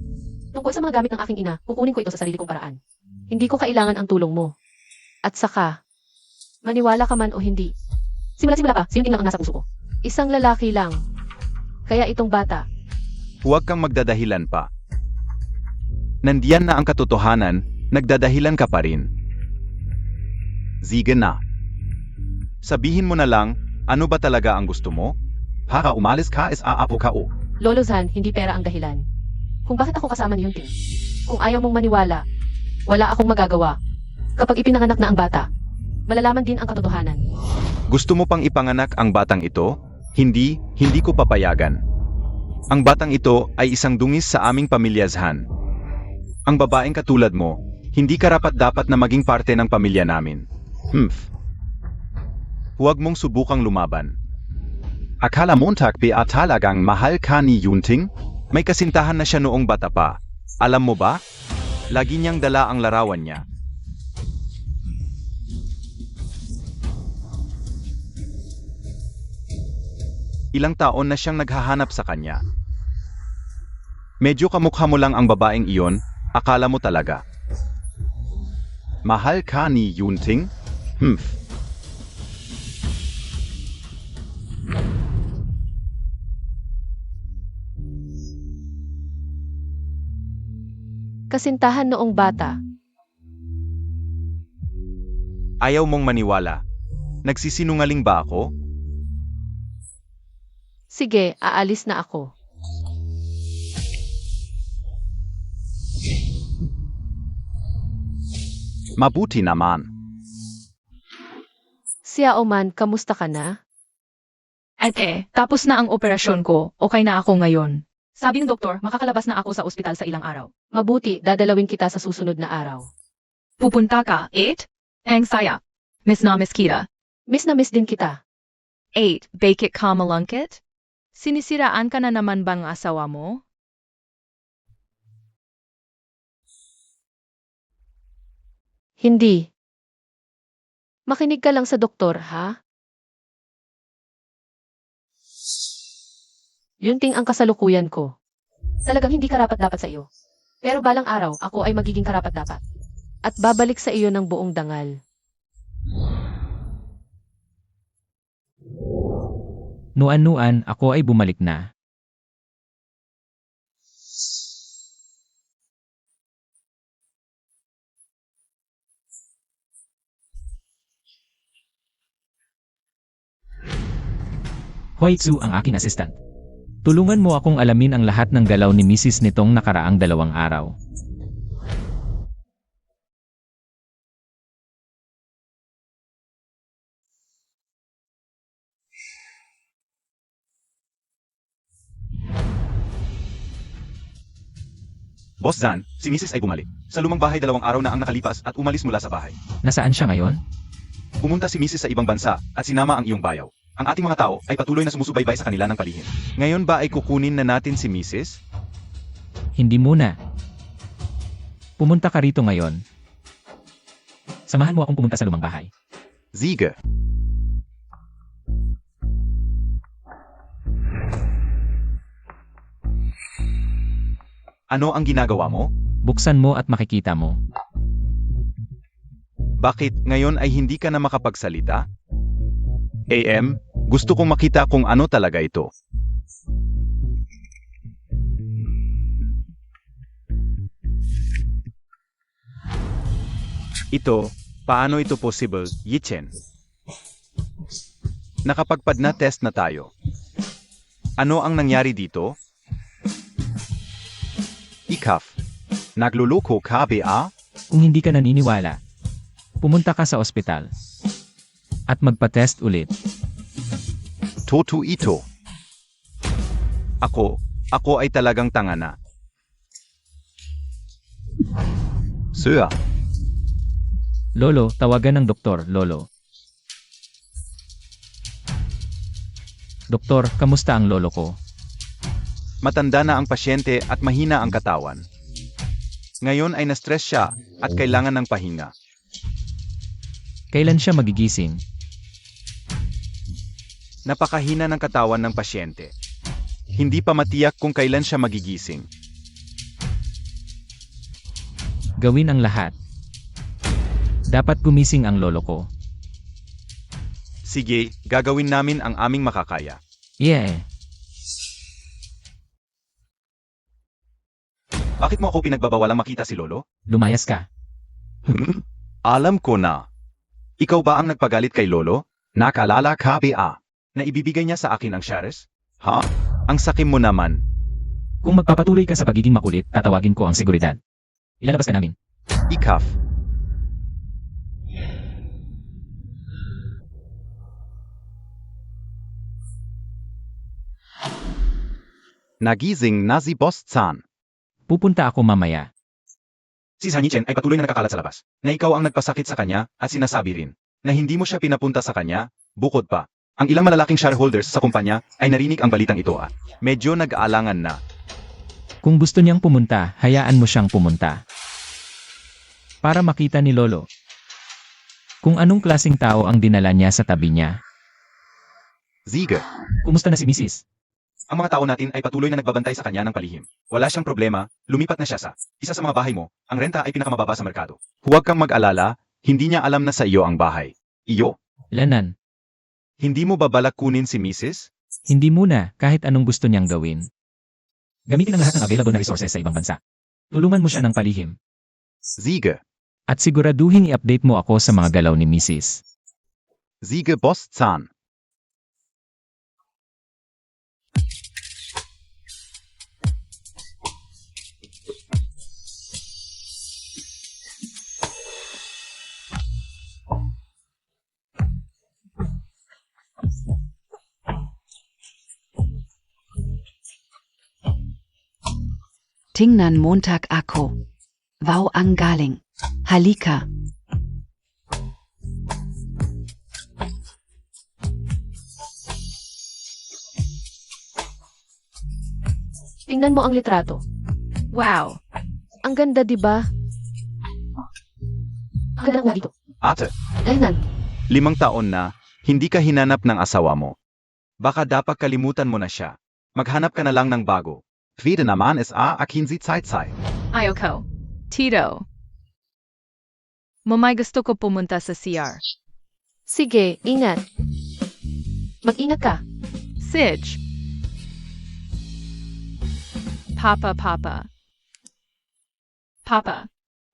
Tungkol sa mga gamit ng aking ina, kukunin ko ito sa sarili kong paraan. Hindi ko kailangan ang tulong mo. At saka, maniwala ka man o hindi. Simula pa, si Yunting lang ang nasa puso ko. Isang lalaki lang. Kaya itong bata, Huwag kang magdadahilan pa. Nandiyan na ang katotohanan, nagdadahilan ka pa rin. Sige na. Sabihin mo na lang, ano ba talaga ang gusto mo? Para umalis ka is aapo ka o. Lolo Zhan, hindi pera ang dahilan. Kung bakit ako kasama ni Yunting. Kung ayaw mong maniwala, wala akong magagawa. Kapag ipinanganak na ang bata, malalaman din ang katotohanan. Gusto mo pang ipanganak ang batang ito? Hindi ko papayagan. Ang batang ito ay isang dungis sa aming pamilya Zhan. Ang babaeng katulad mo, hindi karapat-dapat na maging parte ng pamilya namin. Huwag mong subukang lumaban. Akala mo talagang mahal ka ni Yunting? May kasintahan na siya noong bata pa. Alam mo ba? Lagi niyang dala ang larawan niya. Ilang taon na siyang naghahanap sa kanya. Medyo kamukha mo lang ang babaeng iyon, akala mo talaga. Mahal ka ni Yunting? Kasintahan noong bata. Ayaw mong maniwala. Nagsisinungaling ba ako? Sige, aalis na ako. Mabuti naman. Xiao Man, kamusta ka na? Tapos na ang operasyon ko, okay na ako ngayon. Sabi ng doktor, makakalabas na ako sa ospital sa ilang araw. Mabuti, dadalawin kita sa susunod na araw. Pupunta ka, 8? Ang saya. Miss na miss kita. Miss na miss din kita. 8. Bakit ka malungkit? Sinisiraan ka na naman bang asawa mo? Hindi. Makinig ka lang sa doktor, ha? Yunting ang kasalukuyan ko. Talagang hindi karapat-dapat sa iyo. Pero balang araw, ako ay magiging karapat-dapat. At babalik sa iyo ng buong dangal. Nuan-nuan, ako ay bumalik na. Huaytsu ang aking assistant. Tulungan mo akong alamin ang lahat ng galaw ni Mrs. nitong nakaraang 2 araw. Boss Zhan, si Mrs. ay bumalik. Sa lumang bahay 2 araw na ang nakalipas at umalis mula sa bahay. Nasaan siya ngayon? Pumunta si Mrs. sa ibang bansa at sinama ang iyong bayaw. Ang ating mga tao ay patuloy na sumusubaybay sa kanila ng palihim. Ngayon ba ay kukunin na natin si Mrs.? Hindi muna. Pumunta ka rito ngayon. Samahan mo akong pumunta sa lumang bahay. Sige. Ano ang ginagawa mo? Buksan mo at makikita mo. Bakit ngayon ay hindi ka na makapagsalita? AM, gusto kong makita kung ano talaga ito. Ito, paano ito possible, Yichen? Nakapagpad na test na tayo. Ano ang nangyari dito? Ikaf, nagluloko ka ba? Kung hindi ka naniniwala, pumunta ka sa ospital. At magpa-test ulit. Toto ito. Ako ay talagang tanga na. Sir. Lolo, tawagan ng doktor, Lolo. Doktor, kamusta ang lolo ko? Matanda na ang pasyente at mahina ang katawan. Ngayon ay na-stress siya at kailangan ng pahinga. Kailan siya magigising? Napakahina ng katawan ng pasyente. Hindi pa matiyak kung kailan siya magigising. Gawin ang lahat. Dapat gumising ang lolo ko. Sige, gagawin namin ang aming makakaya. Yeah. Bakit mo ako pinagbabawalang makita si Lolo? Lumayas ka. Alam ko na. Ikaw ba ang nagpagalit kay Lolo? Nakaalala ka ba? Na ibibigay niya sa akin ang shares? Ha? Ang sakim mo naman. Kung magpapatuloy ka sa pagiging makulit, tatawagin ko ang seguridad. Ilalabas ka namin. Ikaf. Nagising na si Boss Chan. Pupunta ako mamaya. Si Sunny Chen ay patuloy na nakakalat sa labas, na ikaw ang nagpasakit sa kanya at sinasabi rin na hindi mo siya pinapunta sa kanya, bukod pa. Ang ilang malalaking shareholders sa kumpanya ay narinig ang balitang ito at medyo nag-aalangan na. Kung gusto niyang pumunta, hayaan mo siyang pumunta. Para makita ni Lolo. Kung anong klaseng tao ang dinala niya sa tabi niya. Ziga. Kumusta na si Mrs.? Ang mga tao natin ay patuloy na nagbabantay sa kanya ng palihim. Wala siyang problema, lumipat na siya sa isa sa mga bahay mo. Ang renta ay pinakamababa sa merkado. Huwag kang mag-alala, hindi niya alam na sa iyo ang bahay. Iyo. Lanan. Hindi mo ba balak kunin si Mrs.? Hindi muna, kahit anong gusto niyang gawin. Gamitin ang lahat ng available na resources sa ibang bansa. Tulungan mo siya ng palihim. Ziga. At siguraduhin i-update mo ako sa mga galaw ni Mrs. Ziga Boss Chan. Tingnan Montag ako. Wow ang galing. Halika. Tingnan mo ang litrato. Wow! Ang ganda, di ba? Ang ganda nga dito. Ate, Ayun. 5 taon na, hindi ka hinanap ng asawa mo. Baka dapat kalimutan mo na siya. Maghanap ka na lang ng bago. Vida naman is akin si Tsai. Ayoko. Tito. Mamay gusto ko pumunta sa CR. Sige, ingat. Mag-ingat ka. Sige. Papa.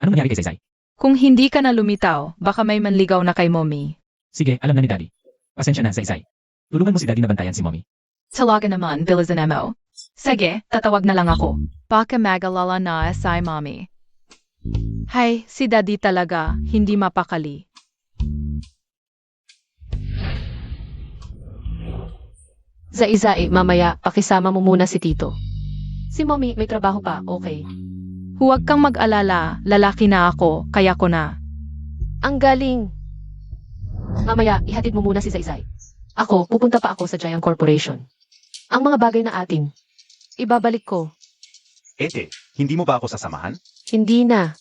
Ano nangyari kay Zaysay? Kung hindi ka na lumitaw, baka may manligaw na kay Mommy. Sige, alam na ni Daddy. Pasensya na, Zaysay. Tulungan mo si Daddy na bantayan si Mommy. Talaga naman, Bilizanemo. Sige, tatawag na lang ako. Baka magalala na si Mommy. Hay, si Daddy talaga, hindi mapakali. Zai, mamaya, pakisama mo muna si Tito. Si Mommy, may trabaho pa, okay. Huwag kang mag-alala, lalaki na ako, kaya ko na. Ang galing. Mamaya, ihatid mo muna si Zai. Ako, pupunta pa ako sa Giant Corporation. Ang mga bagay na atin, ibabalik ko. Ete, hindi mo ba ako sasamahan? Hindi na.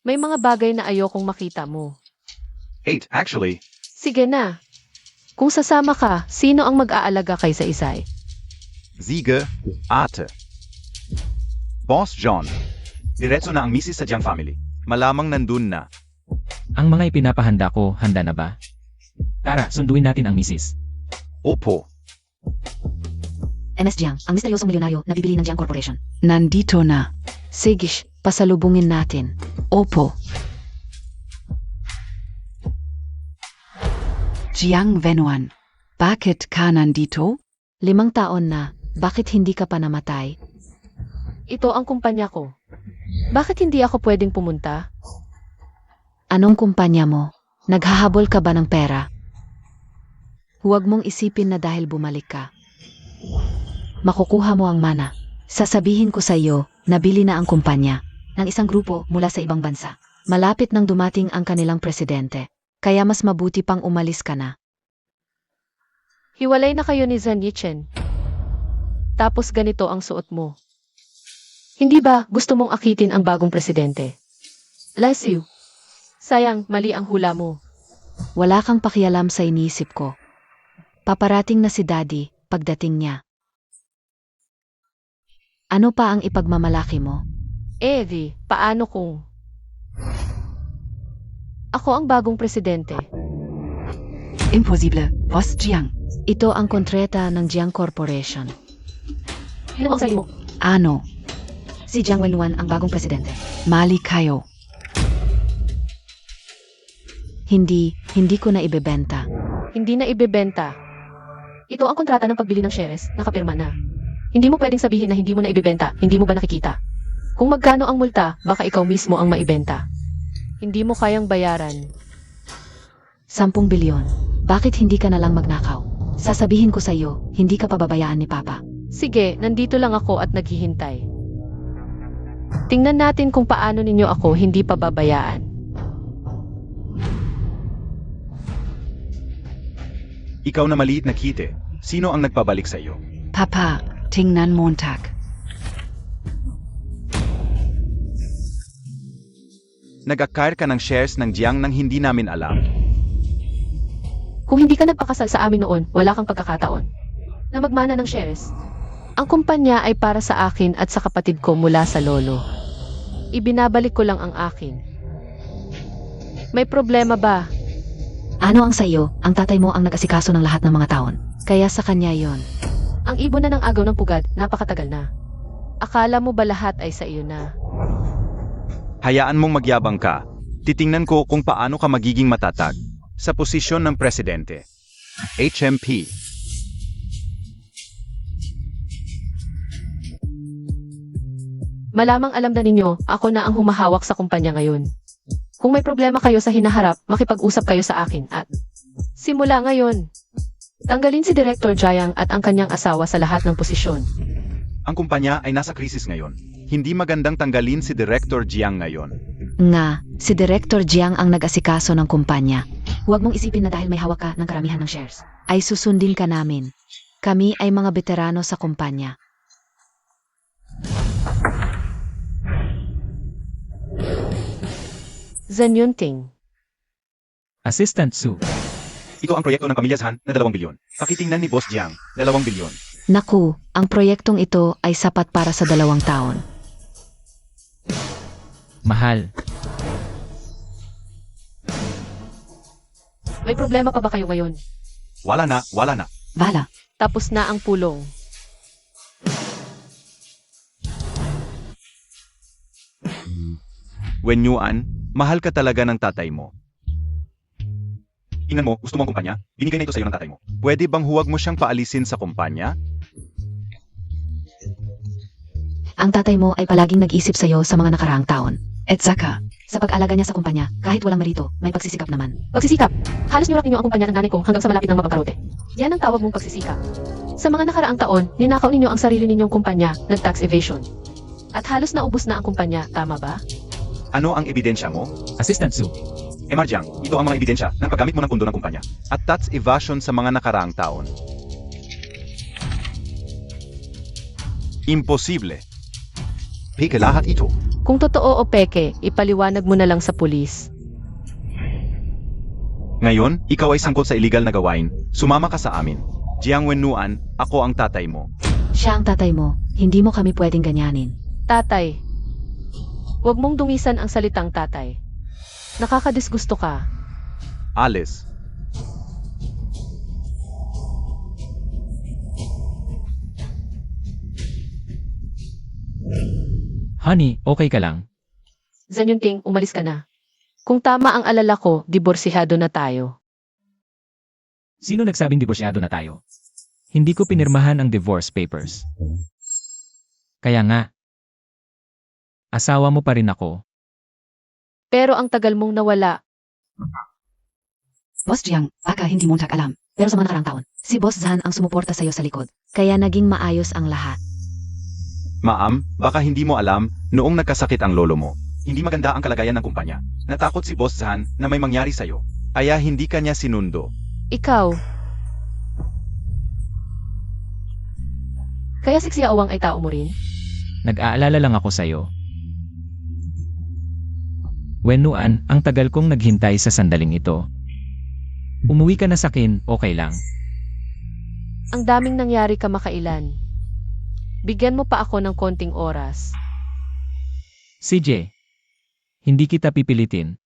May mga bagay na ayokong makita mo. 8, actually. Sige na. Kung sasama ka, sino ang mag-aalaga kay Zaysay? Ziga, Ate. Boss John. Diretso na ang misis sa Jiang family. Malamang nandun na. Ang mga ipinapahanda ko, handa na ba? Tara, sunduin natin ang Mrs. Opo. MS Jiang, ang misteryosong milyonaryo na bibili ng Jiang Corporation. Nandito na. Sige, pasalubungin natin. Opo. Jiang Venuan, bakit ka nandito? 5 taon na, bakit hindi ka pa namatay? Ito ang kumpanya ko. Bakit hindi ako pwedeng pumunta? Anong kumpanya mo? Naghahabol ka ba ng pera? Huwag mong isipin na dahil bumalik ka. Makukuha mo ang mana. Sasabihin ko sa iyo, nabili na ang kumpanya ng isang grupo mula sa ibang bansa. Malapit nang dumating ang kanilang presidente. Kaya mas mabuti pang umalis ka na. Hiwalay na kayo ni Zan Yichen. Tapos ganito ang suot mo. Hindi ba gusto mong akitin ang bagong presidente? Bless you. Sayang, mali ang hula mo. Wala kang pakialam sa iniisip ko. Paparating na si Daddy pagdating niya. Ano pa ang ipagmamalaki mo? Di, paano kung... Ako ang bagong presidente. Imposible, Boss Jiang. Ito ang kontrata ng Jiang Corporation. Ano ang sarili mo? Ano? Si Jiang Wenwan ang bagong presidente. Mali kayo. Hindi ko na ibebenta. Hindi na ibebenta. Ito ang kontrata ng pagbili ng shares, nakapirma na. Hindi mo pwedeng sabihin na hindi mo na ibebenta, hindi mo ba nakikita? Kung magkano ang multa, baka ikaw mismo ang maibenta. Hindi mo kayang bayaran. 10 bilyon. Bakit hindi ka na lang magnakaw? Sasabihin ko sa iyo, hindi ka pababayaan ni Papa. Sige, nandito lang ako at naghihintay. Tingnan natin kung paano ninyo ako hindi pababayaan. Ikaw na maliit na kite. Sino ang nagpabalik sa iyo? Papa, tingnan Montag. Nag-acquire ka ng shares ng Jiang nang hindi namin alam. Kung hindi ka nagpakasal sa amin noon, wala kang pagkakataon na magmana ng shares. Ang kumpanya ay para sa akin at sa kapatid ko mula sa lolo. Ibinabalik ko lang ang akin. May problema ba? Ano ang sa iyo? Ang tatay mo ang nag-asikaso ng lahat ng mga taon. Kaya sa kanya yon. Ang ibon na ng agaw ng pugad, napakatagal na. Akala mo ba lahat ay sa iyo na? Hayaan mong magyabang ka. Titingnan ko kung paano ka magiging matatag sa posisyon ng presidente. HMP. Malamang alam na ninyo, ako na ang humahawak sa kumpanya ngayon. Kung may problema kayo sa hinaharap, makipag-usap kayo sa akin at simula ngayon, tanggalin si Director Jiang at ang kanyang asawa sa lahat ng posisyon. Ang kumpanya ay nasa krisis ngayon. Hindi magandang tanggalin si Director Jiang ngayon. Nga, si Director Jiang ang nag-asikaso ng kumpanya. Huwag mong isipin na dahil may hawak ka ng karamihan ng shares, ay susundin ka namin. Kami ay mga veterano sa kumpanya. Zan Yunting. Assistant Su. Ito ang proyekto ng Pamilya Zhan na 2 bilyon. Pakitingnan ni Boss Jiang, 2 bilyon. Naku, ang proyektong ito ay sapat para sa 2 taon. Mahal. May problema pa ba kayo ngayon? Wala na. Bala, Tapos na ang pulong. Wen Yuan, mahal ka talaga ng tatay mo. Tingnan mo, gusto mo ang kumpanya? Binigay na ito sa iyo ng tatay mo. Pwede bang huwag mo siyang paalisin sa kumpanya? ang tatay mo ay palaging nag-isip sa iyo sa mga nakaraang taon. At saka, sa pag-alaga niya sa kumpanya, kahit walang marito, may pagsisikap naman. Pagsisikap. Halos niyo ninyo ang kumpanya ng nanay ko hanggang sa malapit ng mapagkarote. Yan ang tawag mong pagsisikap. Sa mga nakaraang taon, ninakaw ninyo ang sarili ninyong kumpanya, nag-tax evasion. At halos naubos na ang kumpanya, tama ba? Ano ang ebidensya mo? Assistant Su. Marjiang, ito ang mga ebidensya ng paggamit mo ng pundo ng kumpanya. At tax evasion sa mga nakaraang taon. Imposible. Peke lahat ito. Kung totoo o peke, ipaliwanag mo na lang sa pulis. Ngayon, ikaw ay sangkot sa illegal na gawain. Sumama ka sa amin. Jiang Wennuan, ako ang tatay mo. Siya ang tatay mo, hindi mo kami pwedeng ganyanin. Tatay. Huwag mong dumisan ang salitang tatay. Nakakadisgusto ka. Alice. Honey, okay ka lang? Zan Yunting, umalis ka na. Kung tama ang alala ko, diborsihado na tayo. Sino nagsabing diborsyado na tayo? Hindi ko pinirmahan ang divorce papers. Kaya nga, asawa mo pa rin ako. Pero ang tagal mong nawala. Boss Jiang, baka hindi mo alam. Pero sa mga nakarang taon, si Boss Zhan ang sumuporta sa iyo sa likod. Kaya naging maayos ang lahat. Ma'am, baka hindi mo alam, noong nagkasakit ang lolo mo, Hindi maganda ang kalagayan ng kumpanya. Natakot si Boss Zhan na may mangyari sa'yo. Kaya hindi kanya sinundo. Ikaw. Kaya si Xiaowang ay tao mo rin? Nag-aalala lang ako sa'yo. Wenuan, ang tagal kong naghintay sa sandaling ito. Umuwi ka na sakin, okay lang. Ang daming nangyari kamakailan. Bigyan mo pa ako ng konting oras. CJ, hindi kita pipilitin.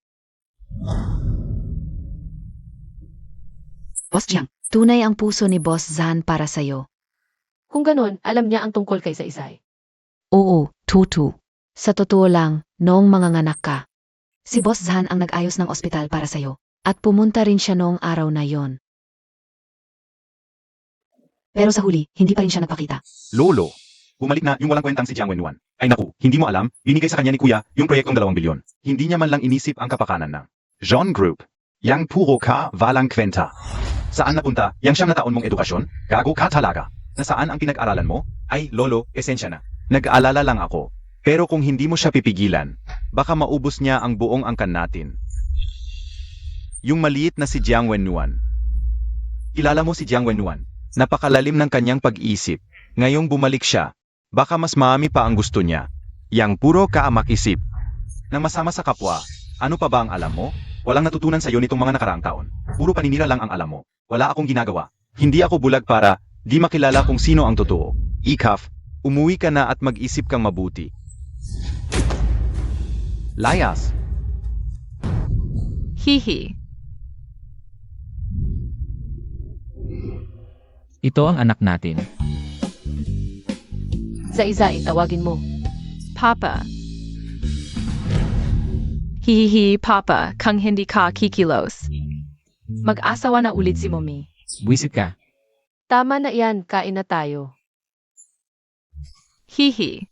Boss Jiang, tunay ang puso ni Boss Zhan para sa'yo. Kung ganun, alam niya ang tungkol kay Saysay. Oo, Tutu. Sa totoo lang, noong manganganak ka, si Boss Zhan ang nag-ayos ng ospital para sa'yo. At pumunta rin siya noong araw na yon. Pero sa huli, hindi pa rin siya nagpakita. Lolo, bumalik na yung walang kwentang si Jiang Wenwan. Ay naku, hindi mo alam, binigay sa kanya ni Kuya yung proyektong 2 bilyon. Hindi niya man lang inisip ang kapakanan ng John Group. Yang puro ka, walang kwenta. Saan napunta, yang siyang na taon mong edukasyon? Gago ka talaga. Nasaan ang pinag-aralan mo? Ay, Lolo, esensya na. Nag-aalala lang ako. Pero kung hindi mo siya pipigilan, baka maubos niya ang buong angkan natin. Yung maliit na si Jiang Wenwan. Kilala mo si Jiang Wenwan? Napakalalim ng kanyang pag-isip. Ngayong bumalik siya, baka mas marami pa ang gusto niya. Yang puro ka ang makisip. Nang masama sa kapwa, ano pa ba ang alam mo? Walang natutunan sa'yo nitong mga nakaraang taon. Puro paninira lang ang alam mo. Wala akong ginagawa. Hindi ako bulag para di makilala kung sino ang totoo. Ikaf, umuwi ka na at mag-isip kang mabuti. Layas. Hihi. Ito ang anak natin. Saysay, tawagin mo. Papa. Hihihi, Papa, kang hindi ka kikilos. Mag-asawa na ulit si Mommy. Buwisit ka. Tama na yan, kain na tayo. Hihi.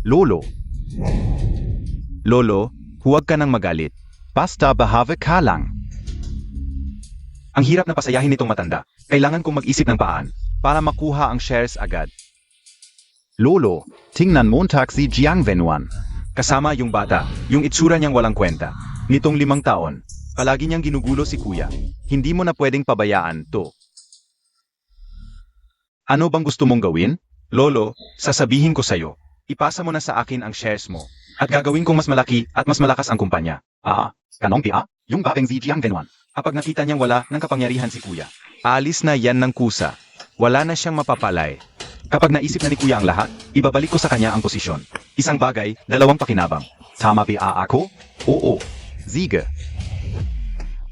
Lolo. Lolo, huwag ka nang magalit. Basta bahave ka lang. Ang hirap na pasayahin nitong matanda. Kailangan kong mag-isip ng paraan para makuha ang shares agad. Lolo, tingnan Montag si Jiang Wenwan. Kasama yung bata, yung itsura niyang walang kwenta. Nitong 5 taon, palagi niyang ginugulo si Kuya. Hindi mo na pwedeng pabayaan to. Ano bang gusto mong gawin? Lolo, sasabihin ko sa'yo. Ipasa mo na sa akin ang shares mo. At gagawin kong mas malaki at mas malakas ang kumpanya. Kanong pia? Yung babeng si Jiang Wenwan. Kapag nakita niyang wala ng kapangyarihan si Kuya, aalis na yan ng kusa. Wala na siyang mapapalay. Kapag naisip na ni Kuya ang lahat, ibabalik ko sa kanya ang posisyon. Isang bagay, 2 pakinabang. Tama ba ako? Oo. Sige.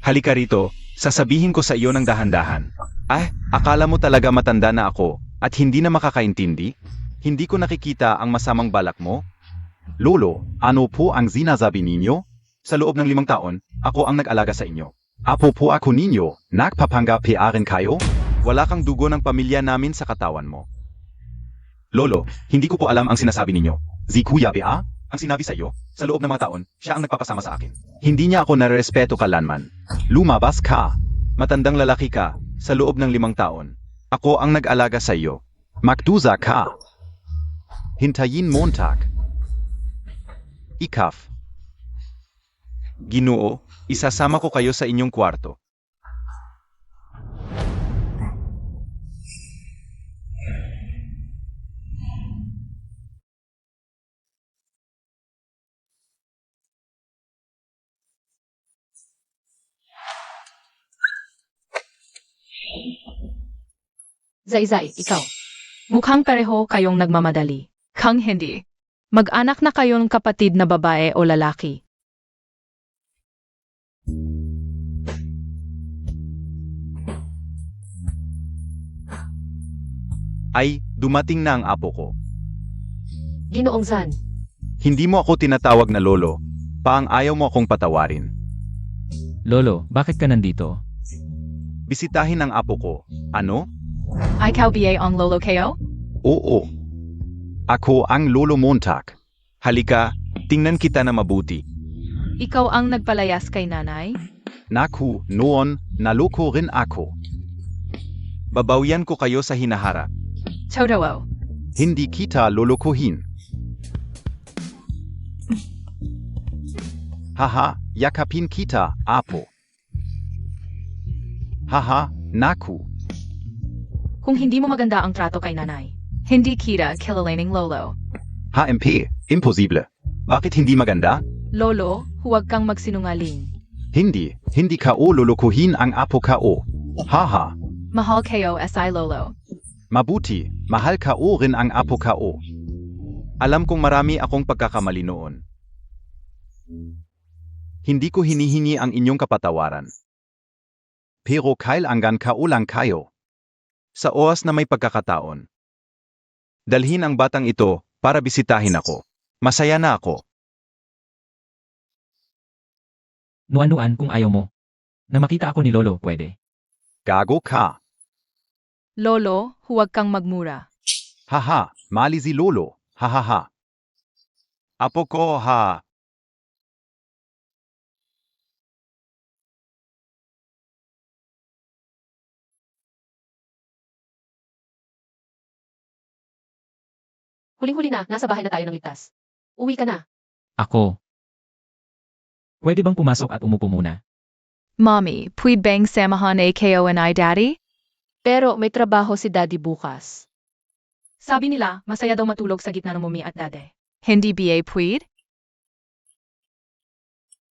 Halika rito, sasabihin ko sa iyo ng dahan-dahan. Akala mo talaga matanda na ako at hindi na makakaintindi? Hindi ko nakikita ang masamang balak mo? Lolo, ano po ang sinasabi ninyo? Sa loob ng 5 taon, ako ang nag-alaga sa inyo. Apo po ako ninyo, nagpapangga-piarin kayo? Wala kang dugo ng pamilya namin sa katawan mo. Lolo, hindi ko po alam ang sinasabi ninyo. Si Kuya Bea, ang sinabi sa iyo, sa loob ng mga taon, siya ang nagpapasama sa akin. Hindi niya ako narespeto kalanman. Lumabas ka. Matandang lalaki ka, sa loob ng 5 taon. Ako ang nag-alaga sa iyo. Magdusa ka. Hintayin Montag. Ikaf. Ginoo, isasama ko kayo sa inyong kwarto. Saysay, ikaw. Mukhang pareho kayong nagmamadali. Kang hindi. Mag-anak na kayong kapatid na babae o lalaki. Ay, dumating na ang apo ko. Ginoong Zhan. Hindi mo ako tinatawag na lolo. Paang ayaw mo akong patawarin. Lolo, bakit ka nandito? Bisitahin ang apo ko. Ano? Ikaw ba ang lolo kayo? Oo. Ako ang Lolo Montag. Halika, tingnan kita na mabuti. Ikaw ang nagpalayas kay nanay? Naku, noon, naloko rin ako. Babawian ko kayo sa hinaharap. Totoo. Hindi kita lolokohin. Haha, yakapin kita, apo. Haha, naku. Kung hindi mo maganda ang trato kay nanay, hindi kita kilalaning lolo. HMP, imposible. Bakit hindi maganda? Lolo, huwag kang magsinungaling. Hindi ka o lulukuhin ang apo ka o. Haha, Mahal kayo SI lolo. mabuti, mahal ka o rin ang apo ka o. Alam kong marami akong pagkakamali noon. Hindi ko hinihingi ang inyong kapatawaran. Pero kailangan ka ulang kayo. Sa oras na may pagkakataon. Dalhin ang batang ito para bisitahin ako. Masaya na ako. Nuan-nuan kung ayaw mo. Na makita ako ni Lolo, pwede. Gago ka. Lolo, huwag kang magmura. Haha, mali si Lolo. Hahaha. Apo ko ha. Huling-huli na, nasa bahay na tayo ng ligtas. Uwi ka na. Ako. Pwede bang pumasok at umupo muna? Mommy, pwede bang samahan ako and I daddy? Pero may trabaho si Daddy bukas. Sabi nila, masaya daw matulog sa gitna ng mumi at dade. Hindi ba pwede?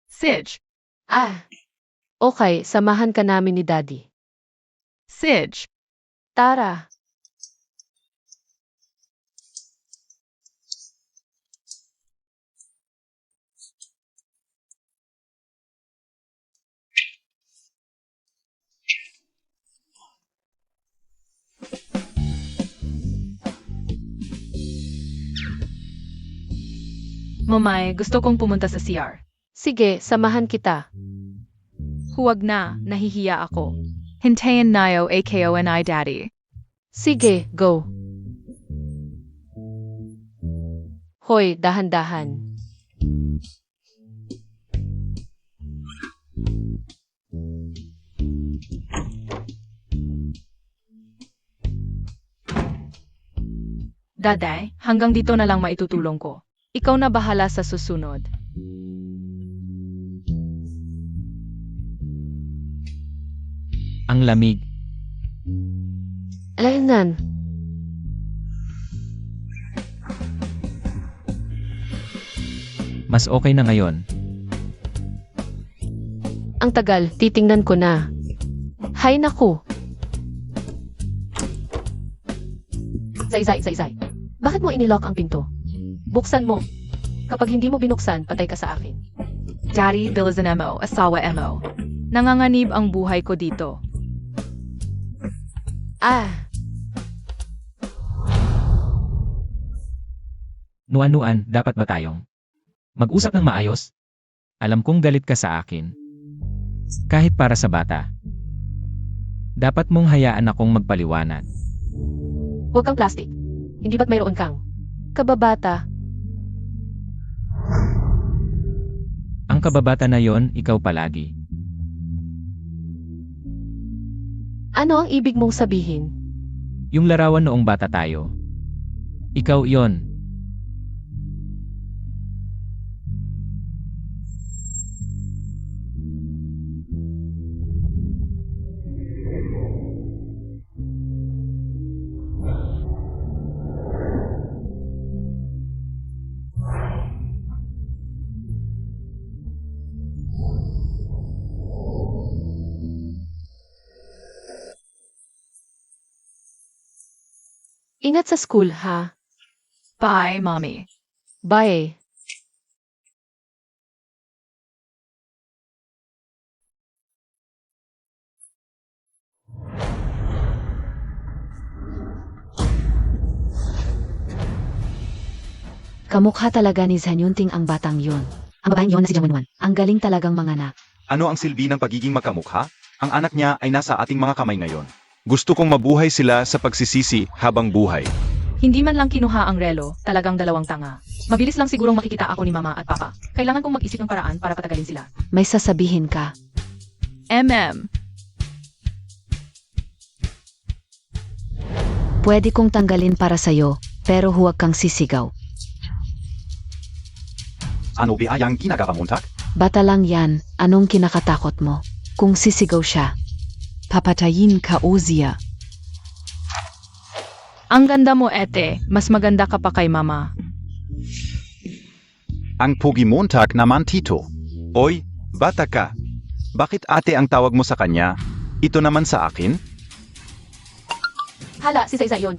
Sige. Ah, okay, samahan ka namin ni Daddy. Sige. Tara. Mamay, gusto kong pumunta sa CR. Sige, samahan kita. Huwag na, nahihiya ako. Hintayin nayo ako and I daddy. Sige, go. Hoy, dahan-dahan. Daday, hanggang dito na lang maitutulong ko. Ikaw na bahala sa susunod. Ang lamig. Alaynan. Mas okay na ngayon. Ang tagal, titingnan ko na. Hay naku. Zay. Bakit mo inilock ang pinto? Buksan mo. Kapag hindi mo binuksan, patay ka sa akin. Daddy, bilisan mo, asawa mo. Nanganganib ang buhay ko dito. Ah, Nuan-nuan, dapat ba tayong mag-usap ng maayos? Alam kong galit ka sa akin. Kahit para sa bata. Dapat mong hayaan akong magpaliwanag. huwag kang plastic. Hindi ba't mayroon kang kababata? Ang kababata na yon, ikaw palagi. Ano ang ibig mong sabihin? Yung larawan noong bata tayo. Ikaw yon. Ingat sa school, ha? Bye, Mommy. Bye. Kamukha talaga ni Zanyunting ang batang yun. Ang babaeng yun na si Jangwenwan. Ang galing talagang manganak. Ano ang silbi ng pagiging magkamukha? Ang anak niya ay nasa ating mga kamay ngayon. Gusto kong mabuhay sila sa pagsisisi habang buhay. Hindi man lang kinuha ang relo, talagang dalawang tanga. Mabilis lang sigurong makikita ako ni Mama at Papa. Kailangan kong mag-isip ng paraan para patagalin sila. May sasabihin ka. Pwede kong tanggalin para sa'yo, pero huwag kang sisigaw. Ano ba ang ginagawa mo, Tak? Bata lang yan, anong kinakatakot mo? Kung sisigaw siya, papatayin ka o siya. Ang ganda mo, ete. Mas maganda ka pa kay mama. Ang Pogi-Montag naman, Tito. Oy, bata ka. Bakit ate ang tawag mo sa kanya? Ito naman sa akin? Hala, si Zaizay yun.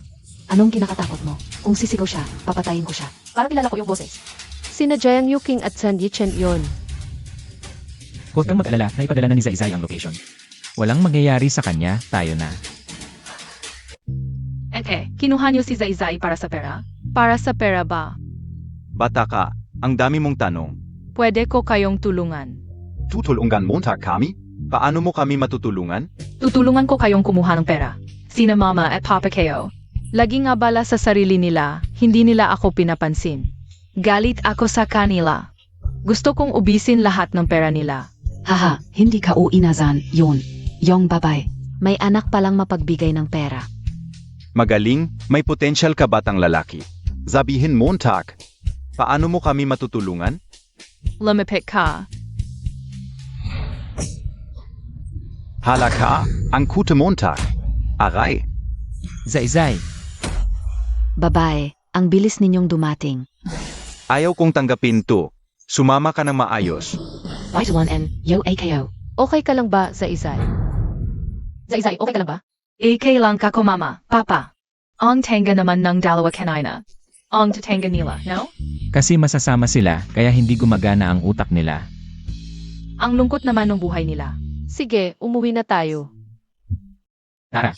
Anong kinakatakot mo? Kung sisigaw siya, papatayin ko siya. Parang kilala ko yung boses. Sina Jiang Yuking at San Yichen yun. Huwag kang mag-alala na ipadala na ni Zaizay ang location. Walang mangyayari sa kanya, tayo na. Ete, kinuha niyo si Zaizay para sa pera? Para sa pera ba? Bata ka, ang dami mong tanong. Pwede ko kayong tulungan. Tutulungan Montag kami? Paano mo kami matutulungan? Tutulungan ko kayong kumuha ng pera. Sina mama at papa kayo. Laging abala sa sarili nila, hindi nila ako pinapansin. Galit ako sa kanila. Gusto kong ubisin lahat ng pera nila. Haha, hindi ka o inazan, yun. Yung babay. May anak palang mapagbigay ng pera. Magaling, may potensyal ka batang lalaki. Sabihin Montag. Paano mo kami matutulungan? Lumapit ka. Hala ka, ang kute Montag. Aray, Zaizay, Babae, ang bilis ninyong dumating. ayaw kong tanggapin to. Sumama ka ng maayos. Wise 1N, yo AKO. Okay ka lang ba, Zaizay? Zaizay, okay ka lang ba? Kailang kako mama, papa. Ang tanga naman ng dalawa kanina. Ang tatanga nila, no? kasi masasama sila kaya hindi gumagana ang utak nila. Ang lungkot naman ng buhay nila. Sige, umuwi na tayo. Tara,